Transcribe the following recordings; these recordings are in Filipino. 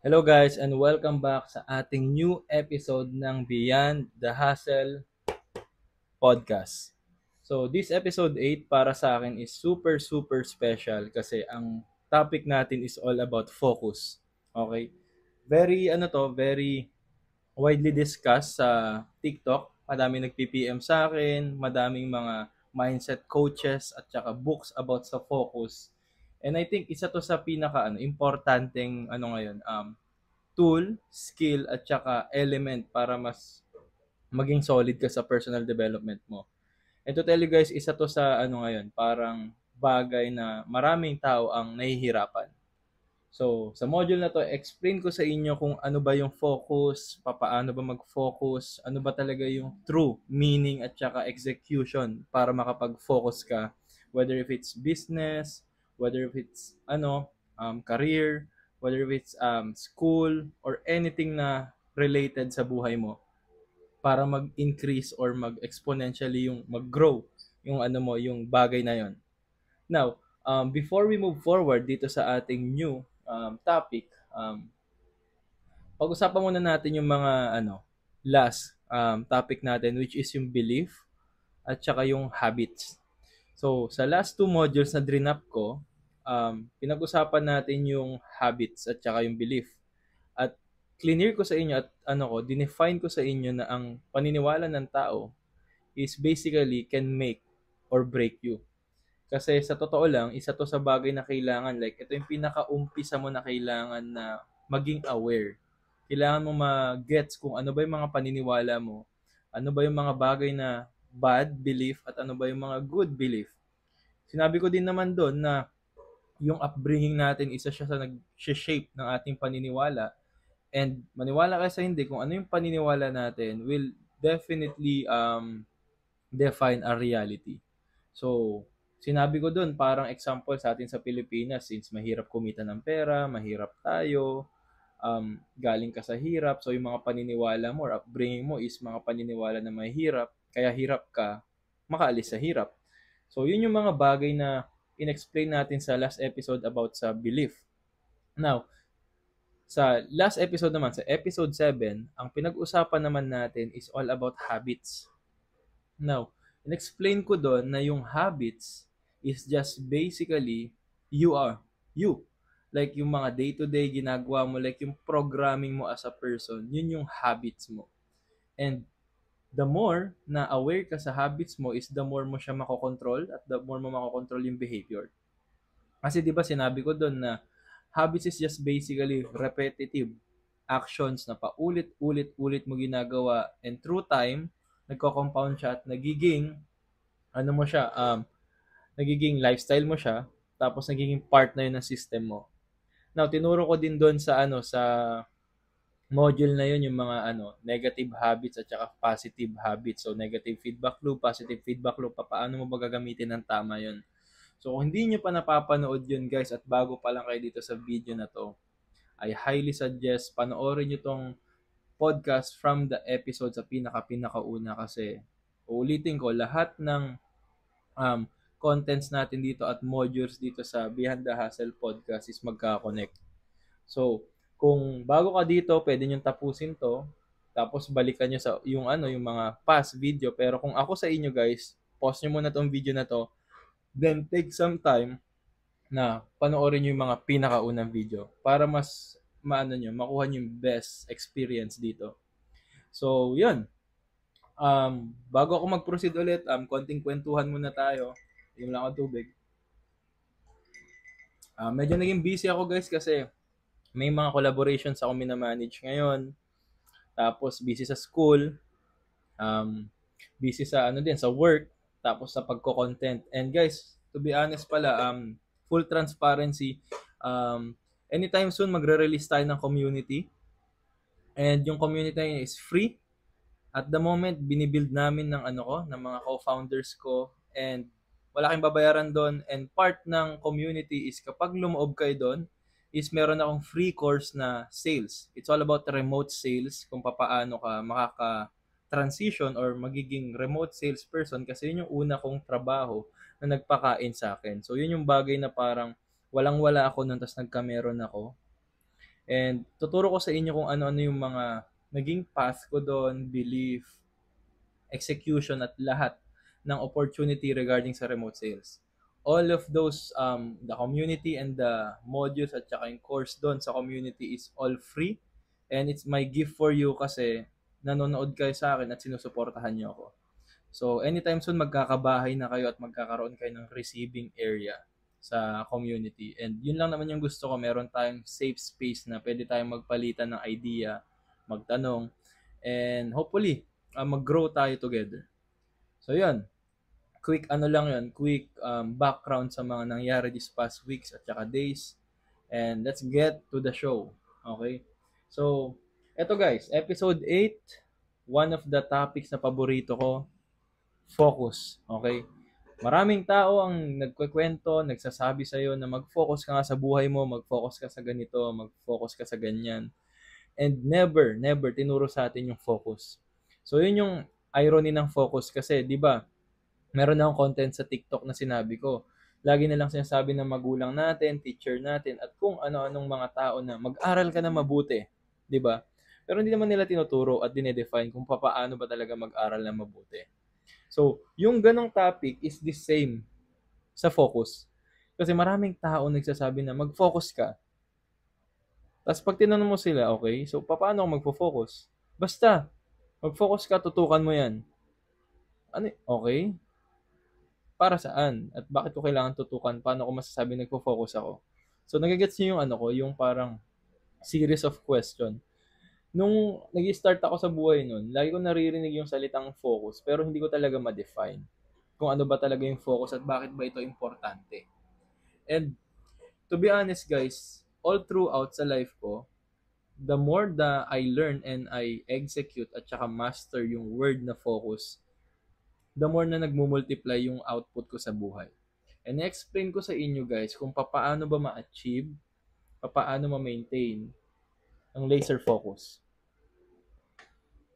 Hello guys and welcome back sa ating new episode ng Beyond the Hustle podcast. So this episode 8 para sa akin is super super special kasi ang topic natin is all about focus. Okay? Very widely discussed sa TikTok. Madaming nagpi-PM sa akin, madaming mga mindset coaches at saka books about sa focus. And I think isa to sa pinaka importanteng ngayon tool, skill at saka element para mas maging solid ka sa personal development mo. And to tell you guys, isa to sa ngayon, parang bagay na maraming tao ang nahihirapan. So, sa module na to, explain ko sa inyo kung ano ba yung focus, paano ba mag-focus, ano ba talaga yung true meaning at saka execution para makapag-focus ka, whether if it's business, whether if it's career, whether if it's school or anything na related sa buhay mo para mag-increase or mag-exponentially yung mag-grow yung yung bagay na yon. Now, before we move forward dito sa ating new topic, pag-usapan muna natin yung mga last topic natin, which is yung belief at saka yung habits. So, sa last two modules na drinap ko, pinag-usapan natin yung habits at saka yung belief. At clear ko sa inyo at dinefine ko sa inyo na ang paniniwala ng tao is basically can make or break you. Kasi sa totoo lang, isa to sa bagay na kailangan, like ito yung pinaka-umpisa mo na kailangan na maging aware. Kailangan mo ma-gets kung ano ba yung mga paniniwala mo, ano ba yung mga bagay na bad belief at ano ba yung mga good belief. Sinabi ko din naman doon na yung upbringing natin, isa siya sa nag-shape ng ating paniniwala. And maniwala ka sa hindi, kung ano yung paniniwala natin will definitely define our reality. So, sinabi ko doon, parang example sa atin sa Pilipinas, since mahirap kumita ng pera, mahirap tayo, galing ka sa hirap, so yung mga paniniwala mo or upbringing mo is mga paniniwala na mahirap, kaya hirap ka, makaalis sa hirap. So, yun yung mga bagay na in-explain natin sa last episode about sa belief. Now, sa last episode naman, sa episode 7, ang pinag-usapan naman natin is all about habits. Now, in-explain ko doon na yung habits is just basically you are you. Like yung mga day-to-day ginagawa mo, like yung programming mo as a person, yun yung habits mo. And the more na aware ka sa habits mo is the more mo siya makokontrol at the more mo makokontrol yung behavior. Kasi 'di ba sinabi ko doon na habits is just basically repetitive actions na paulit-ulit-ulit mo ginagawa and through time nagko-compound siya at nagiging mo siya nagiging lifestyle mo siya tapos nagiging part na yun ng system mo. Now tinuro ko din doon sa sa module na yun yung mga negative habits at saka positive habits. So negative feedback loop, positive feedback loop, paano mo ba gagamitin ng tama yun. So kung hindi nyo pa napapanood yun guys at bago pa lang kayo dito sa video na to, I highly suggest panoorin nyo tong podcast from the episode sa pinakauna kasi uulitin ko lahat ng contents natin dito at modules dito sa Behind the Hustle podcast is magka-connect. So, kung bago ka dito, pwede nyo tapusin to. Tapos balikan nyo sa yung mga past video. Pero kung ako sa inyo guys, pause nyo muna tong video na to. Then take some time na panoorin nyo yung mga pinakaunang video para mas makuha nyo yung best experience dito. So, yun. Bago ako mag-proceed ulit, konting kwentuhan muna tayo. Yung lang ako tubig. Medyo naging busy ako guys kasi may mga collaborations ako minamanage ngayon. Tapos busy sa school. Busy sa din sa work. Tapos sa pagko-content. And guys, to be honest pala, full transparency, anytime soon magre-release tayo ng community. And yung community is free. At the moment, binibuild namin ng ng mga co-founders ko and wala kayong babayaran doon and part ng community is kapag lumoob kayo doon is meron akong free course na sales. It's all about remote sales kung paano ka makaka-transition or magiging remote salesperson kasi yun yung una kong trabaho na nagpakain sa akin. So yun yung bagay na parang walang-wala ako nung tas nagkameron ako. And tuturo ko sa inyo kung ano-ano yung mga naging path ko doon, belief, execution at lahat ng opportunity regarding sa remote sales. All of those, the community and the modules at saka yung course doon sa community is all free. And it's my gift for you kasi nanonood kayo sa akin at sinusuportahan niyo ako. So, anytime soon, magkakabahay na kayo at magkakaroon kayo ng receiving area sa community. And yun lang naman yung gusto ko. Meron tayong safe space na pwede tayong magpalitan ng idea, magtanong, and hopefully, mag-grow tayo together. So, yun. Quick ano lang yun. Quick background sa mga nangyari this past weeks at saka days. And let's get to the show. Okay? So, eto guys, episode 8, one of the topics na paborito ko, focus. Okay? Maraming tao ang nagkukwento, nagsasabi sa iyo na mag-focus ka nga sa buhay mo, mag-focus ka sa ganito, mag-focus ka sa ganyan. And never tinuro sa atin yung focus. So yun yung irony ng focus kasi, 'di ba? Meron akong content sa TikTok na sinabi ko. Lagi na lang sinasabi ng magulang natin, teacher natin, at kung ano-anong mga tao na mag-aral ka na mabuti, 'di ba? Pero hindi naman nila tinuturo at dinedefine kung paano ba talaga mag-aral na mabuti. So, yung ganong topic is the same sa focus. Kasi maraming tao nagsasabi na mag-focus ka. Tapos pag tinanong mo sila, okay, so paano ako magfo-focus? Basta, mag-focus ka, tutukan mo yan. Ano, okay? Para saan? At bakit ko kailangan tutukan? Paano ko masasabi nagfo-focus ako? So, nagigets niyo yung ano ko, yung parang series of question. Nung nag-start ako sa buhay nun, lagi ko naririnig yung salitang focus, pero hindi ko talaga ma-define kung ano ba talaga yung focus at bakit ba ito importante. And to be honest guys, all throughout sa life ko, the more that I learn and I execute at saka master yung word na focus, the more na nagmumultiply yung output ko sa buhay. And explain ko sa inyo guys kung paano ba ma-achieve, paano ma-maintain ang laser focus.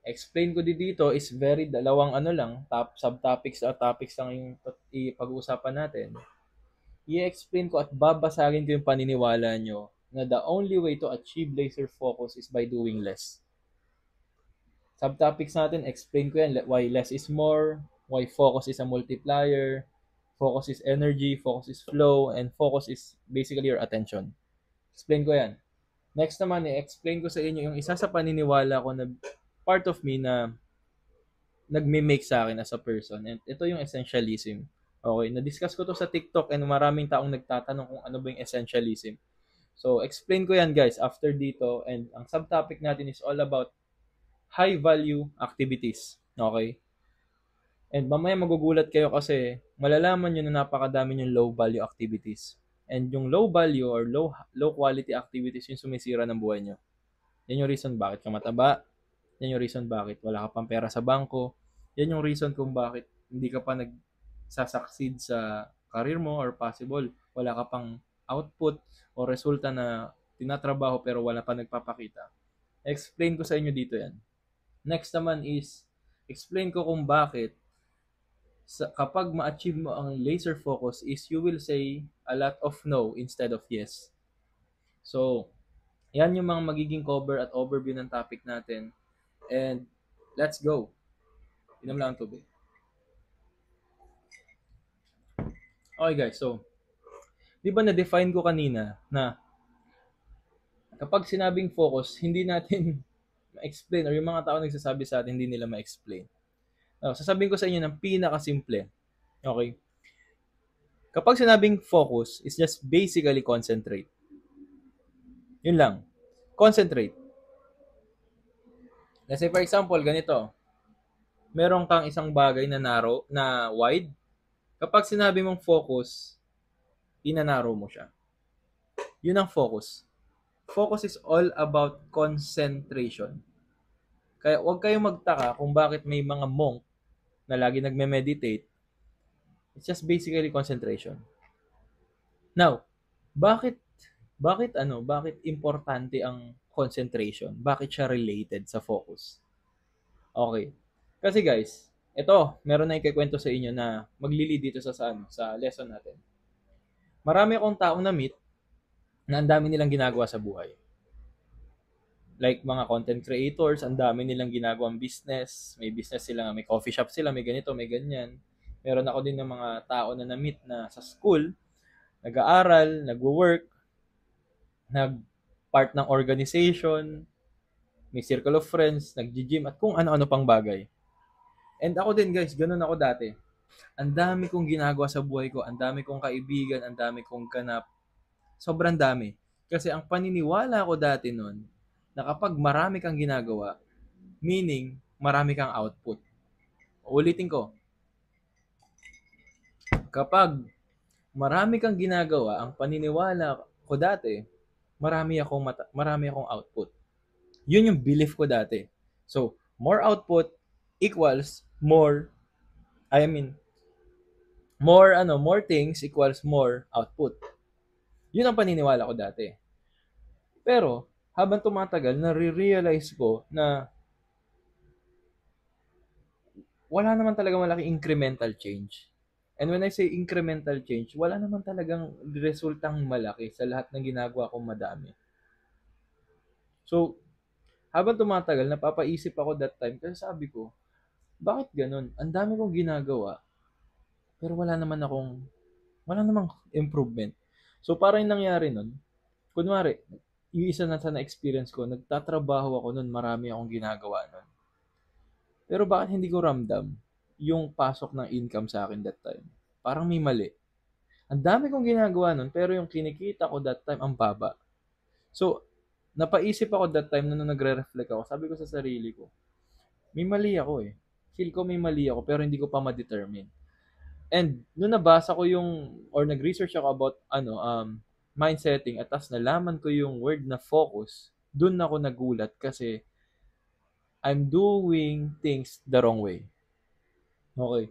Explain ko dito is very dalawang ano lang, subtopics at topics lang yung ipag-uusapan natin. I-explain ko at babasagin ko yung paniniwala nyo na the only way to achieve laser focus is by doing less. Subtopics natin, explain ko yan, why less is more, why focus is a multiplier, focus is energy, focus is flow, and focus is basically your attention. Explain ko yan. Next naman, i-explain ko sa inyo yung isa sa paniniwala ko na part of me na nagme-make sa akin as a person. And ito yung essentialism. Okay, na-discuss ko to sa TikTok and maraming taong nagtatanong kung ano ba yung essentialism. So, explain ko yan guys after dito. And ang subtopic natin is all about high value activities. Okay? And mamaya magugulat kayo kasi malalaman nyo na napakadami yung low value activities. And yung low value or low quality activities yung sumisira ng buhay nyo. Yan yung reason bakit ka mataba. Yan yung reason bakit wala ka pang pera sa bangko. Yan yung reason kung bakit hindi ka pa nagsasucceed sa career mo or possible wala ka pang output o resulta na tinatrabaho pero wala pa nagpapakita. Explain ko sa inyo dito yan. Next naman is explain ko kung bakit kapag ma-achieve mo ang laser focus is you will say a lot of no instead of yes. So, yan yung mga magiging cover at overview ng topic natin. And let's go. Inom lang ang tubig. Okay guys, so di ba na-define ko kanina na kapag sinabing focus, hindi natin ma-explain or yung mga tao nagsasabi sa atin, hindi nila ma-explain. Sasabihin ko sa inyo ng pinakasimple. Okay? Kapag sinabing focus, is just basically concentrate. Yun lang. Concentrate. Let's say for example, ganito. Meron kang isang bagay na narrow, na wide. Kapag sinabi mong focus, inanarrow mo siya. Yun ang focus. Focus is all about concentration. Kaya huwag kayong magtaka kung bakit may mga monk na lagi nagme-meditate. It's just basically concentration. Now, bakit importante ang concentration? Bakit siya related sa focus? Okay. Kasi guys, ito, meron na ikikwento sa inyo na maglilid dito sa lesson natin. Marami akong taong na-meet na ang dami nilang ginagawa sa buhay. Like mga content creators, ang dami nilang ginagawang business. May business sila, may coffee shop sila, may ganito, may ganyan. Meron ako din ng mga tao na na-meet na sa school, nag-aaral, nagwo-work, nag-part ng organization, may circle of friends, nag-gym, at kung ano-ano pang bagay. And ako din guys, ganun ako dati. Ang dami kong ginagawa sa buhay ko, ang dami kong kaibigan, ang dami kong ganap. Sobrang dami. Kasi ang paniniwala ko dati nun, na kapag marami kang ginagawa, meaning marami kang output. Ulitin ko, kapag marami kang ginagawa, ang paniniwala ko dati, marami akong output. Yun yung belief ko dati. So, more output equals more things equals more output. Yun ang paniniwala ko dati. Pero, habang tumatagal, nare-realize ko na wala naman talaga malaking incremental change. And when I say incremental change, wala naman talagang resultang malaki sa lahat ng ginagawa kong madami. So, habang tumatagal, napapaisip ako that time kasi sabi ko, bakit ganun? Ang dami kong ginagawa, pero wala namang improvement. So, parang yung nangyari nun, kunwari, yung isa na sa na-experience ko, nagtatrabaho ako nun, marami akong ginagawa nun. Pero bakit hindi ko ramdam yung pasok ng income sa akin that time? Parang may mali. Ang dami kong ginagawa nun, pero yung kinikita ko that time, ang baba. So, napaisip ako that time nung nagre-reflect ako. Sabi ko sa sarili ko, may mali ako eh. Feel ko may mali ako, pero hindi ko pa ma-determine. And nung nabasa ko or nag-research ako about mindsetting at tas nalaman ko yung word na focus, dun ako nagulat kasi I'm doing things the wrong way. Okay.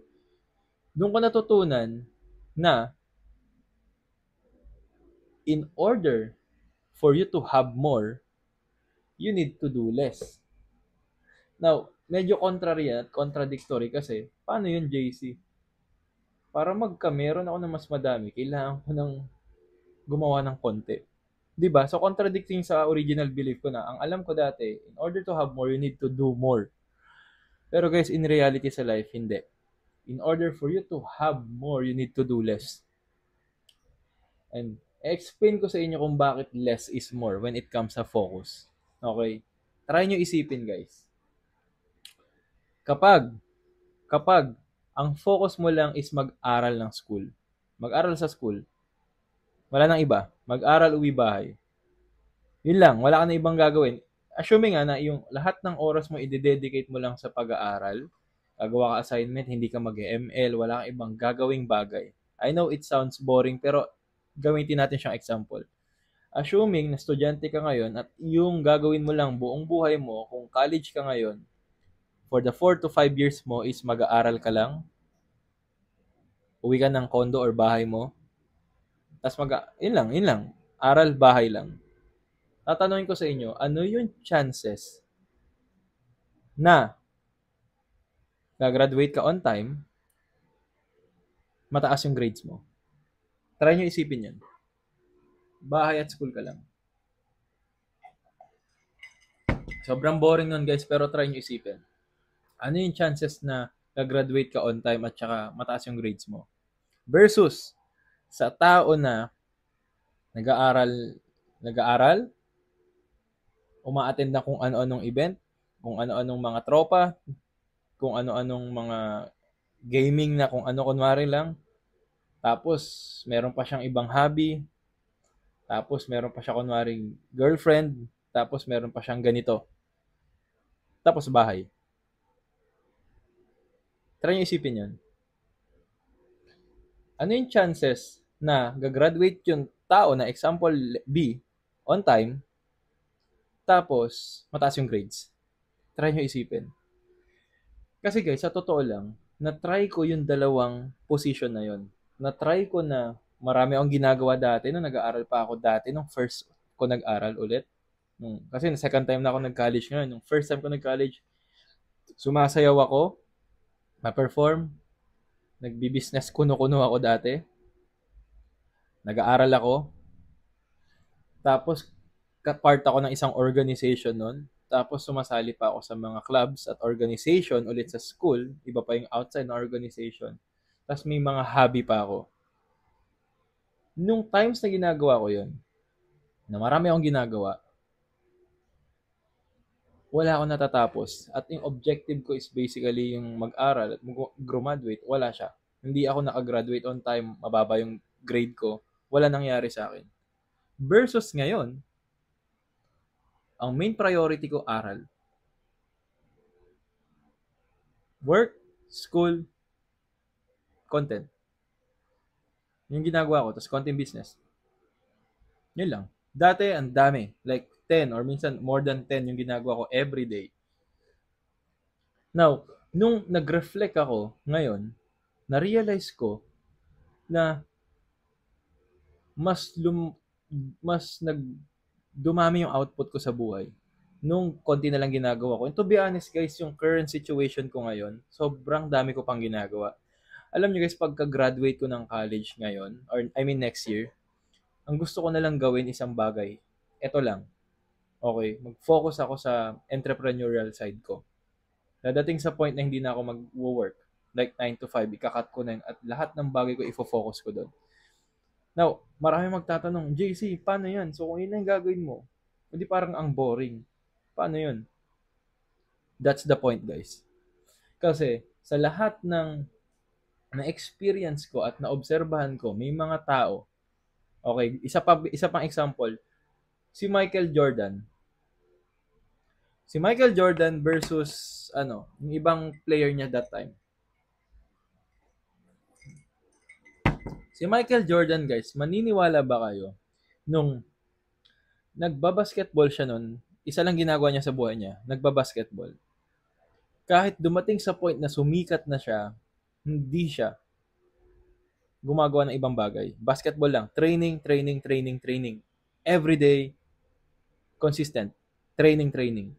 Doon ko natutunan na in order for you to have more, you need to do less. Now, medyo contrary yan at contradictory kasi, paano yun, JC? Para meron ako ng mas madami, kailangan ko ng gumawa ng konti. 'Di ba? So, contradicting sa original belief ko na, ang alam ko dati, in order to have more, you need to do more. Pero guys, in reality sa life, hindi. In order for you to have more, you need to do less. And explain ko sa inyo kung bakit less is more when it comes sa focus. Okay? Try nyo isipin, guys. Kapag ang focus mo lang is mag-aral ng school, mag-aral sa school, wala nang iba, mag-aral, uwi, bahay. Yun lang, wala ka na ibang gagawin. Assuming na yung lahat ng oras mo i-dedicate mo lang sa pag-aaral, gagawa ka assignment, hindi ka mag-ML, wala kang ibang gagawing bagay. I know it sounds boring, pero gamitin natin siyang example. Assuming na estudyante ka ngayon at yung gagawin mo lang buong buhay mo, kung college ka ngayon, for the 4 to 5 years mo is mag-aaral ka lang, uwi ka ng condo or bahay mo, tapos yun lang, aral, bahay lang. Tatanungin ko sa inyo, ano yung chances na gagraduate ka on time, mataas yung grades mo? Try nyo isipin yan. Bahay at school ka lang. Sobrang boring nun guys, pero try nyo isipin. Ano yung chances na gagraduate ka on time at saka mataas yung grades mo? Versus sa tao na nag-aaral, uma-attend na kung ano-anong event, kung ano-anong mga tropa, kung ano-anong mga gaming na kung ano kunwari lang. Tapos, meron pa siyang ibang hobby. Tapos, meron pa siya kunwaring girlfriend. Tapos, meron pa siyang ganito. Tapos, bahay. Try nyo isipin yun. Ano yung chances na gagraduate yung tao na example B on time, tapos mataas yung grades? Try nyo isipin. Kasi guys, sa totoo lang, na-try ko yung dalawang position na yon. Na-try ko na marami akong ginagawa dati nung nag-aaral pa ako dati, nung first ko nag-aral ulit. Kasi second time na ako nag-college ngayon. Nung first time ko nag-college, sumasayaw ako, ma-perform, nagbi-business kuno-kuno ako dati, nag-aaral ako, tapos part ako ng isang organization nun. Tapos sumasali pa ako sa mga clubs at organization ulit sa school. Iba pa yung outside na organization. Tapos may mga hobby pa ako. Nung times na ginagawa ko yun, na marami akong ginagawa, wala akong natatapos. At yung objective ko is basically yung mag-aral at graduate, wala siya. Hindi ako nakagraduate on time, mababa yung grade ko, wala nangyari sa akin. Versus ngayon, ang main priority ko, aral. Work, school, content. Yung ginagawa ko, tapos content business. Yun lang. Dati, ang dami. Like 10 or minsan more than 10 yung ginagawa ko every day. Now, nung nag-reflect ako ngayon, na-realize ko na mas dumami yung output ko sa buhay nung konti na lang ginagawa ko. And to be honest guys, yung current situation ko ngayon, sobrang dami ko pang ginagawa. Alam niyo guys, pagka-graduate ko ng college ngayon, or I mean next year, ang gusto ko na lang gawin isang bagay. Ito lang. Okay, mag-focus ako sa entrepreneurial side ko. Dadating sa point na hindi na ako mag-work. Like 9 to 5, ikakat ko na yun at lahat ng bagay ko ifo-focus ko doon. Now, marami magtatanong, JC, paano yan? So, kung yun ang gagawin mo, hindi parang ang boring. Paano yun? That's the point, guys. Kasi, sa lahat ng na-experience ko at naobserbahan ko, may mga tao, okay, isa pang example, si Michael Jordan. Si Michael Jordan versus, yung ibang player niya that time. Si Michael Jordan, guys, maniniwala ba kayo, nung nagbabasketball siya nun, isa lang ginagawa niya sa buhay niya, nagbabasketball. Kahit dumating sa point na sumikat na siya, hindi siya gumagawa ng ibang bagay. Basketball lang. Training, training, training, training. Every day, consistent. Training, training.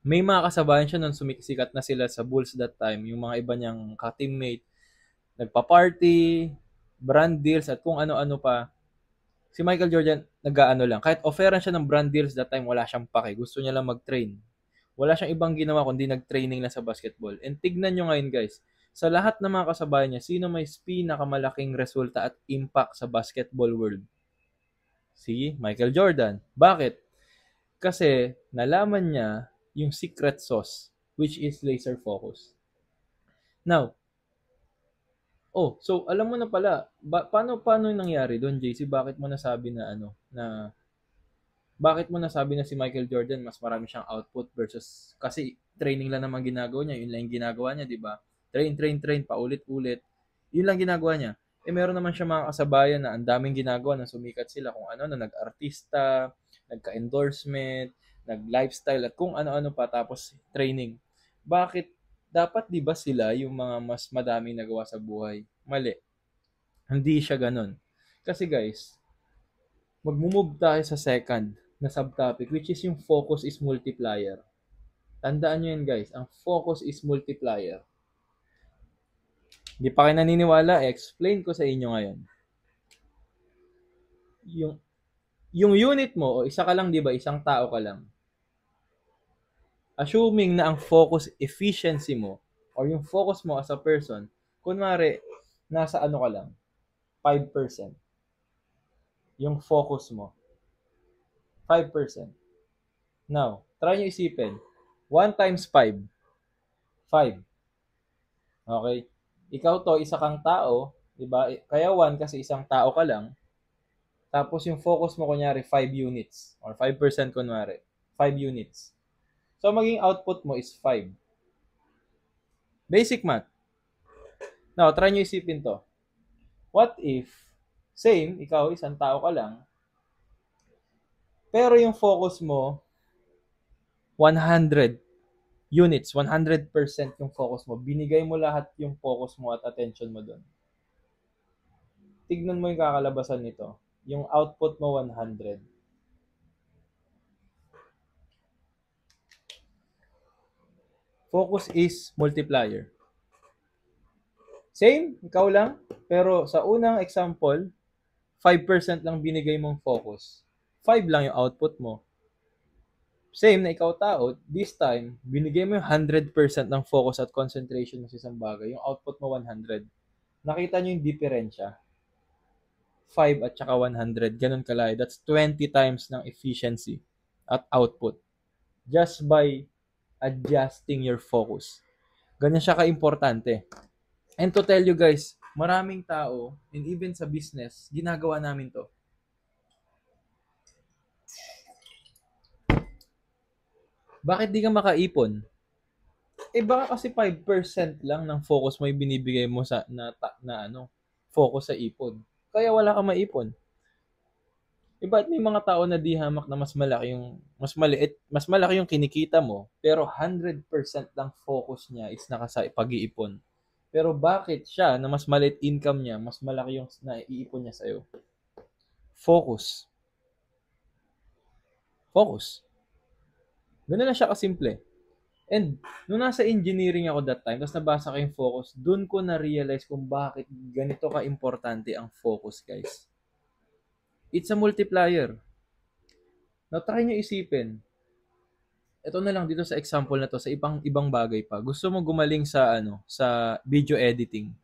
May mga kasabayan siya nung sumisikat na sila sa Bulls that time. Yung mga iba niyang ka-teammate, nagpa-party, brand deals, at kung ano-ano pa. Si Michael Jordan, nag-ano lang. Kahit offeran siya ng brand deals that time, wala siyang pake. Gusto niya lang mag-train. Wala siyang ibang ginawa kundi nag-training lang sa basketball. And tignan nyo ngayon guys, sa lahat ng mga kasabayan niya, sino may pinakamalaking resulta at impact sa basketball world? Si Michael Jordan. Bakit? Kasi nalaman niya yung secret sauce, which is laser focus. Now, so alam mo na pala, paano nangyari doon, JC? Bakit mo nasabi na si Michael Jordan mas marami siyang output versus kasi training lang naman ginagawa niya, yun lang yung ginagawa niya, di ba? Train, train, train, paulit-ulit. Yun lang ginagawa niya. Meron naman siya mga kasabayan na ang daming ginagawa na sumikat sila kung ano, na nag-artista, nagka-endorsement, nag-lifestyle, at kung ano-ano pa, tapos training. Bakit dapat di ba sila yung mga mas madaming nagawa sa buhay? Mali. Hindi siya ganun. Kasi guys, mag-move tayo sa second na subtopic, which is yung focus is multiplier. Tandaan nyo yan guys, ang focus is multiplier. Hindi pa kayo naniniwala, explain ko sa inyo ngayon. Yung unit mo, o isa ka lang, di ba, isang tao ka lang. Assuming na ang focus efficiency mo, or yung focus mo as a person, kunwari, nasa ano ka lang, 5%. Yung focus mo. 5%. Now, try nyo isipin. 1 times 5. 5. Okay? Ikaw to, isa kang tao, di ba? Kaya 1 kasi isang tao ka lang. Tapos yung focus mo kunyari 5 units or 5% kunwari. 5 units. So maging output mo is 5. Basic math. Now, try nyo isipin to. What if, same, ikaw isang tao ka lang, pero yung focus mo 100 units, 100% yung focus mo. Binigay mo lahat yung focus mo at attention mo doon. Tignan mo yung kakalabasan nito. Yung output mo 100. Focus is multiplier. Same, ikaw lang, pero sa unang example, 5% lang binigay mong focus. 5 lang yung output mo. Same na ikaw tao, this time, binigay mo yung 100% ng focus at concentration mo sa isang bagay, yung output mo 100. Nakita nyo yung diferensya? 5 at saka 100, ganun kalaki. That's 20 times ng efficiency at output just by adjusting your focus. Ganyan siya ka-importante. And to tell you guys, maraming tao, and even sa business, ginagawa namin to. Bakit di ka makaipon? Baka kasi 5% lang ng focus mo yung binibigay mo sa focus sa ipon. Kaya wala kang maipon. Ba't may mga tao na di hamak na mas malaki yung kinikita mo, pero 100% lang focus niya is nasa pag-iipon. Pero bakit siya na mas maliit income niya, mas malaki yung naiipon niya sa'yo? Focus. Focus. Ganun lang siya kasimple. And nung nasa engineering ako that time, tapos nabasa ko yung focus, dun ko na-realize kung bakit ganito ka-importante ang focus, guys. It's a multiplier. Now, try nyo isipin. Ito na lang dito sa example na to, sa ibang bagay pa. Gusto mo gumaling sa video editing.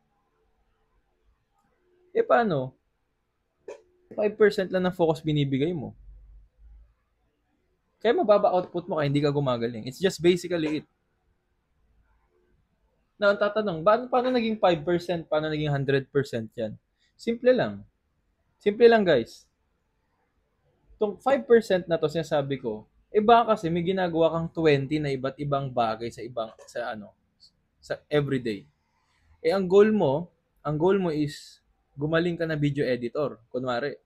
Paano? 5% lang ng focus binibigay mo. Kaya mababa output mo kaya hindi ka gumagaling. It's just basically it. Now, ang tatanong, paano naging 5%? Paano naging 100% yan? Simple lang. Simple lang, guys. Itong 5% na to, sinasabi ko, baka kasi may ginagawa kang 20 na iba't ibang bagay sa everyday. Ang goal mo is gumaling ka na video editor. Kunwari,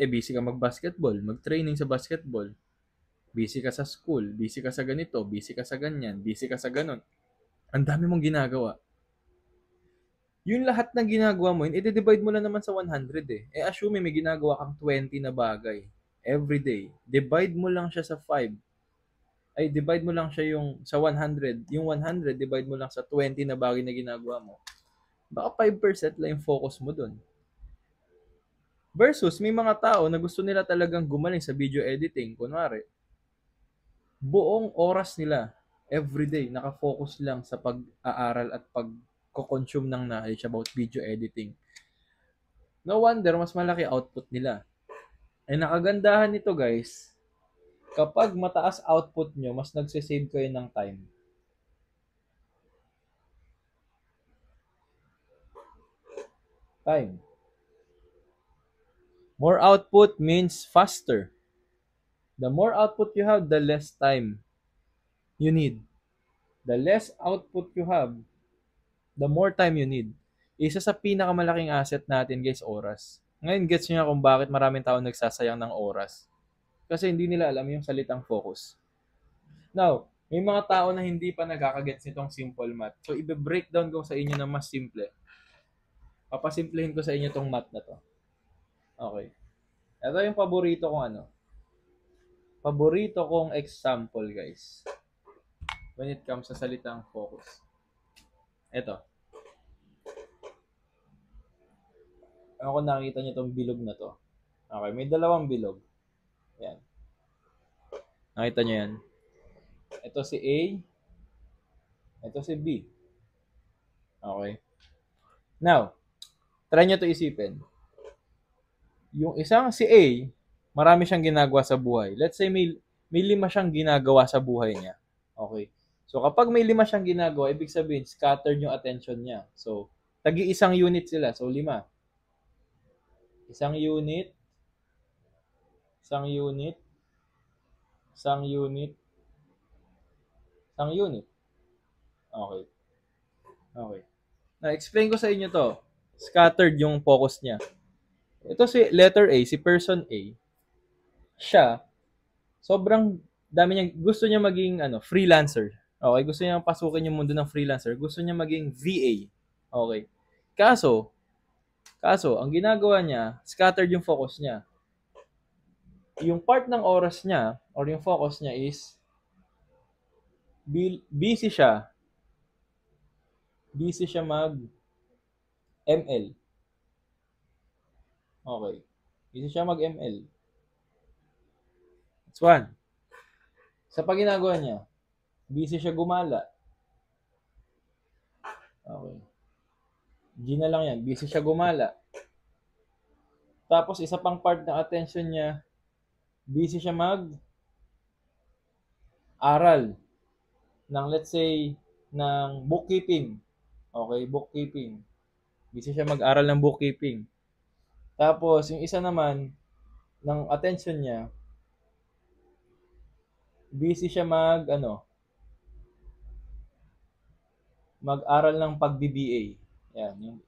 busy ka mag-basketball, mag-training sa basketball. Busy ka sa school, busy ka sa ganito, busy ka sa ganyan, busy ka sa ganon. Ang dami mong ginagawa. Yung lahat ng ginagawa mo, i-divide mo lang naman sa 100 eh. Assume may ginagawa kang 20 na bagay every day. Divide mo lang siya sa 5. Divide mo lang siya yung sa 100. Yung 100, divide mo lang sa 20 na bagay na ginagawa mo. Baka 5% lang yung focus mo dun. Versus, may mga tao na gusto nila talagang gumaling sa video editing. Kunwari, buong oras nila, everyday, nakafocus lang sa pag-aaral at pag-consume ng knowledge about video editing. No wonder, mas malaki output nila. Nakagandahan nito guys, kapag mataas output nyo, mas nagsisave kayo ng time. Time. More output means faster. The more output you have, the less time you need. The less output you have, the more time you need. Isa sa pinakamalaking asset natin guys, oras. Ngayon gets nyo kung bakit maraming tao nagsasayang ng oras. Kasi hindi nila alam yung salitang focus. Now, may mga tao na hindi pa nagkakagets nitong simple math. So, i-breakdown ko sa inyo na mas simple. Papasimplihin ko sa inyo tong math na to. Okay. Ito yung paborito kong example guys. When it comes sa salitang focus. Ito. Ano kung nakita niyo tong bilog na to? Okay, may dalawang bilog. Yan. Nakita niyo yan? Ito si A. Ito si B. Okay. Now, try niyo to isipin. Yung isang si A, marami siyang ginagawa sa buhay. Let's say may 5 siyang ginagawa sa buhay niya. Okay. So, kapag may 5 siyang ginagawa, ibig sabihin, scattered yung attention niya. So, tagi-isang unit sila. So, 5. Isang unit, isang unit, isang unit, isang unit. Okay. Okay. Na-explain ko sa inyo to. Scattered yung focus niya. Ito si letter A, si person A. Siya, sobrang dami niya, gusto niya maging freelancer. Okay, gusto niya pasukin yung mundo ng freelancer. Gusto niya maging VA. Okay. Kaso, ang ginagawa niya, scattered yung focus niya. Yung part ng oras niya, or yung focus niya is, busy siya mag ML. Okay. Busy siya mag ML. That's one. Sa pag ginagawa niya, busy siya gumala. Okay. G na lang yan. Busy siya gumala. Tapos, isa pang part ng attention niya, busy siya mag-aral ng, let's say, ng bookkeeping. Okay, bookkeeping. Busy siya mag-aral ng bookkeeping. Tapos, yung isa naman, ng attention niya, busy siya mag-aral ng pag-BBA. Yan, yung,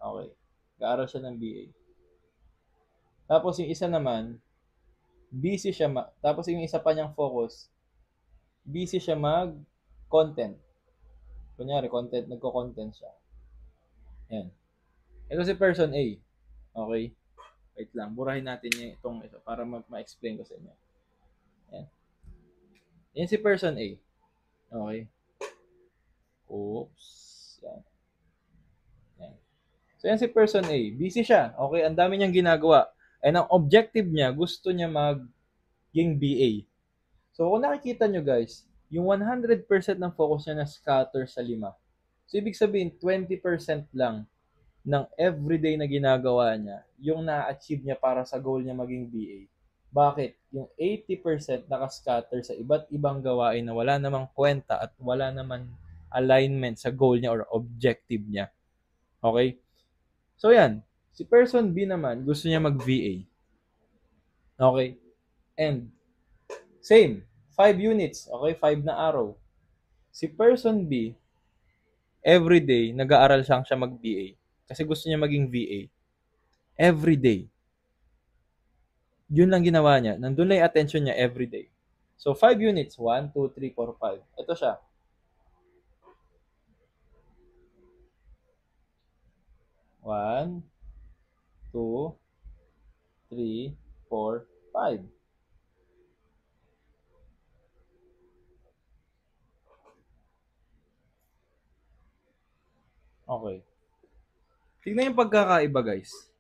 okay. Mag-aral siya ng BA. Tapos, yung isa naman, busy siya, tapos yung isa pa niyang focus, busy siya mag-content. Kunyari, nagko-content siya. Yan. Ito si person A. Okay? Wait lang, burahin natin niya itong ito para ma-explain ko sa inyo. Yan. Yan si person A. Okay? Oops. Yan. Yan. So, yan si person A. Busy siya. Okay? Ang dami niyang ginagawa. And ang objective niya, gusto niya maging BA. So, kung nakikita nyo guys, yung 100% ng focus niya na scatter sa 5. So, ibig sabihin, 20% lang ng everyday na ginagawa niya, yung na-achieve niya para sa goal niya maging BA. Bakit? Yung 80% naka-scatter sa iba't ibang gawain na wala namang kwenta at wala naman alignment sa goal niya or objective niya. Okay? So, yan. Si person B naman, gusto niya mag-VA. Okay? And, same. 5 units. Okay? 5 na araw. Si person B, everyday, nag-aaral siya mag-BA. Kasi gusto niya maging VA. Everyday. Yun lang ginawa niya. Nandun lang yung attention niya everyday. So, 5 units. 1, 2, 3, 4, 5. Ito siya. 1, 2, 3, 4, 5. Okay. Tignan yung pagkakaiba, guys.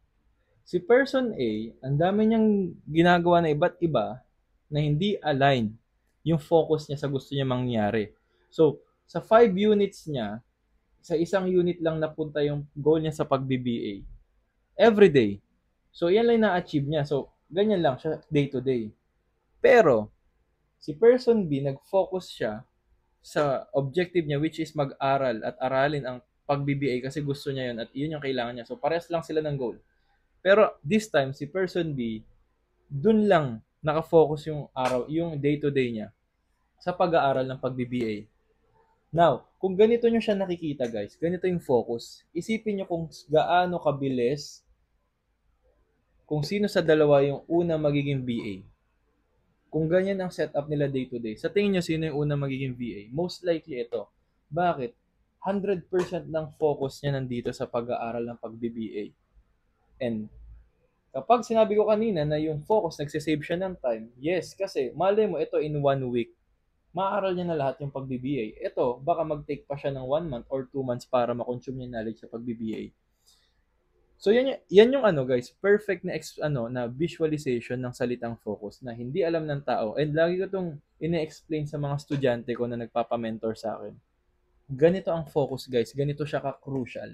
Si person A, ang dami niyang ginagawa na iba't iba na hindi aligned yung focus niya sa gusto niya mangyari. So, sa 5 units niya, sa isang unit lang napunta yung goal niya sa pag-BBA. Every day. So, yan lang na-achieve niya. So, ganyan lang siya day to day. Pero, si person B, nag-focus siya sa objective niya which is mag-aral at aralin ang pag-BBA kasi gusto niya yun at yun yung kailangan niya. So, parehas lang sila ng goal. Pero, this time, si person B, dun lang nakafocus yung araw, yung day to day niya sa pag-aaral ng pag-BBA. Now, kung ganito nyo siya nakikita guys, ganito yung focus, isipin nyo kung gaano kabilis, kung sino sa dalawa yung una magiging VA. Kung ganyan ang setup nila day to day, sa tingin nyo sino yung una magiging VA? Most likely ito. Bakit? 100% ng focus niya nandito sa pag-aaral ng pag-BBA. And kapag sinabi ko kanina na yung focus, nagsisave siya ng time, yes, kasi malay mo ito in 1 week, maaral niya na lahat yung pag-BBA. Ito, baka mag-take pa siya ng 1 month or 2 months para makonsume niya knowledge sa pag-BBA. So yan yung guys, perfect na na visualization ng salitang focus na hindi alam ng tao. And lagi ko tong ine-explain sa mga estudyante ko na nagpapa-mentor sa akin. Ganito ang focus guys, ganito siya ka-crucial.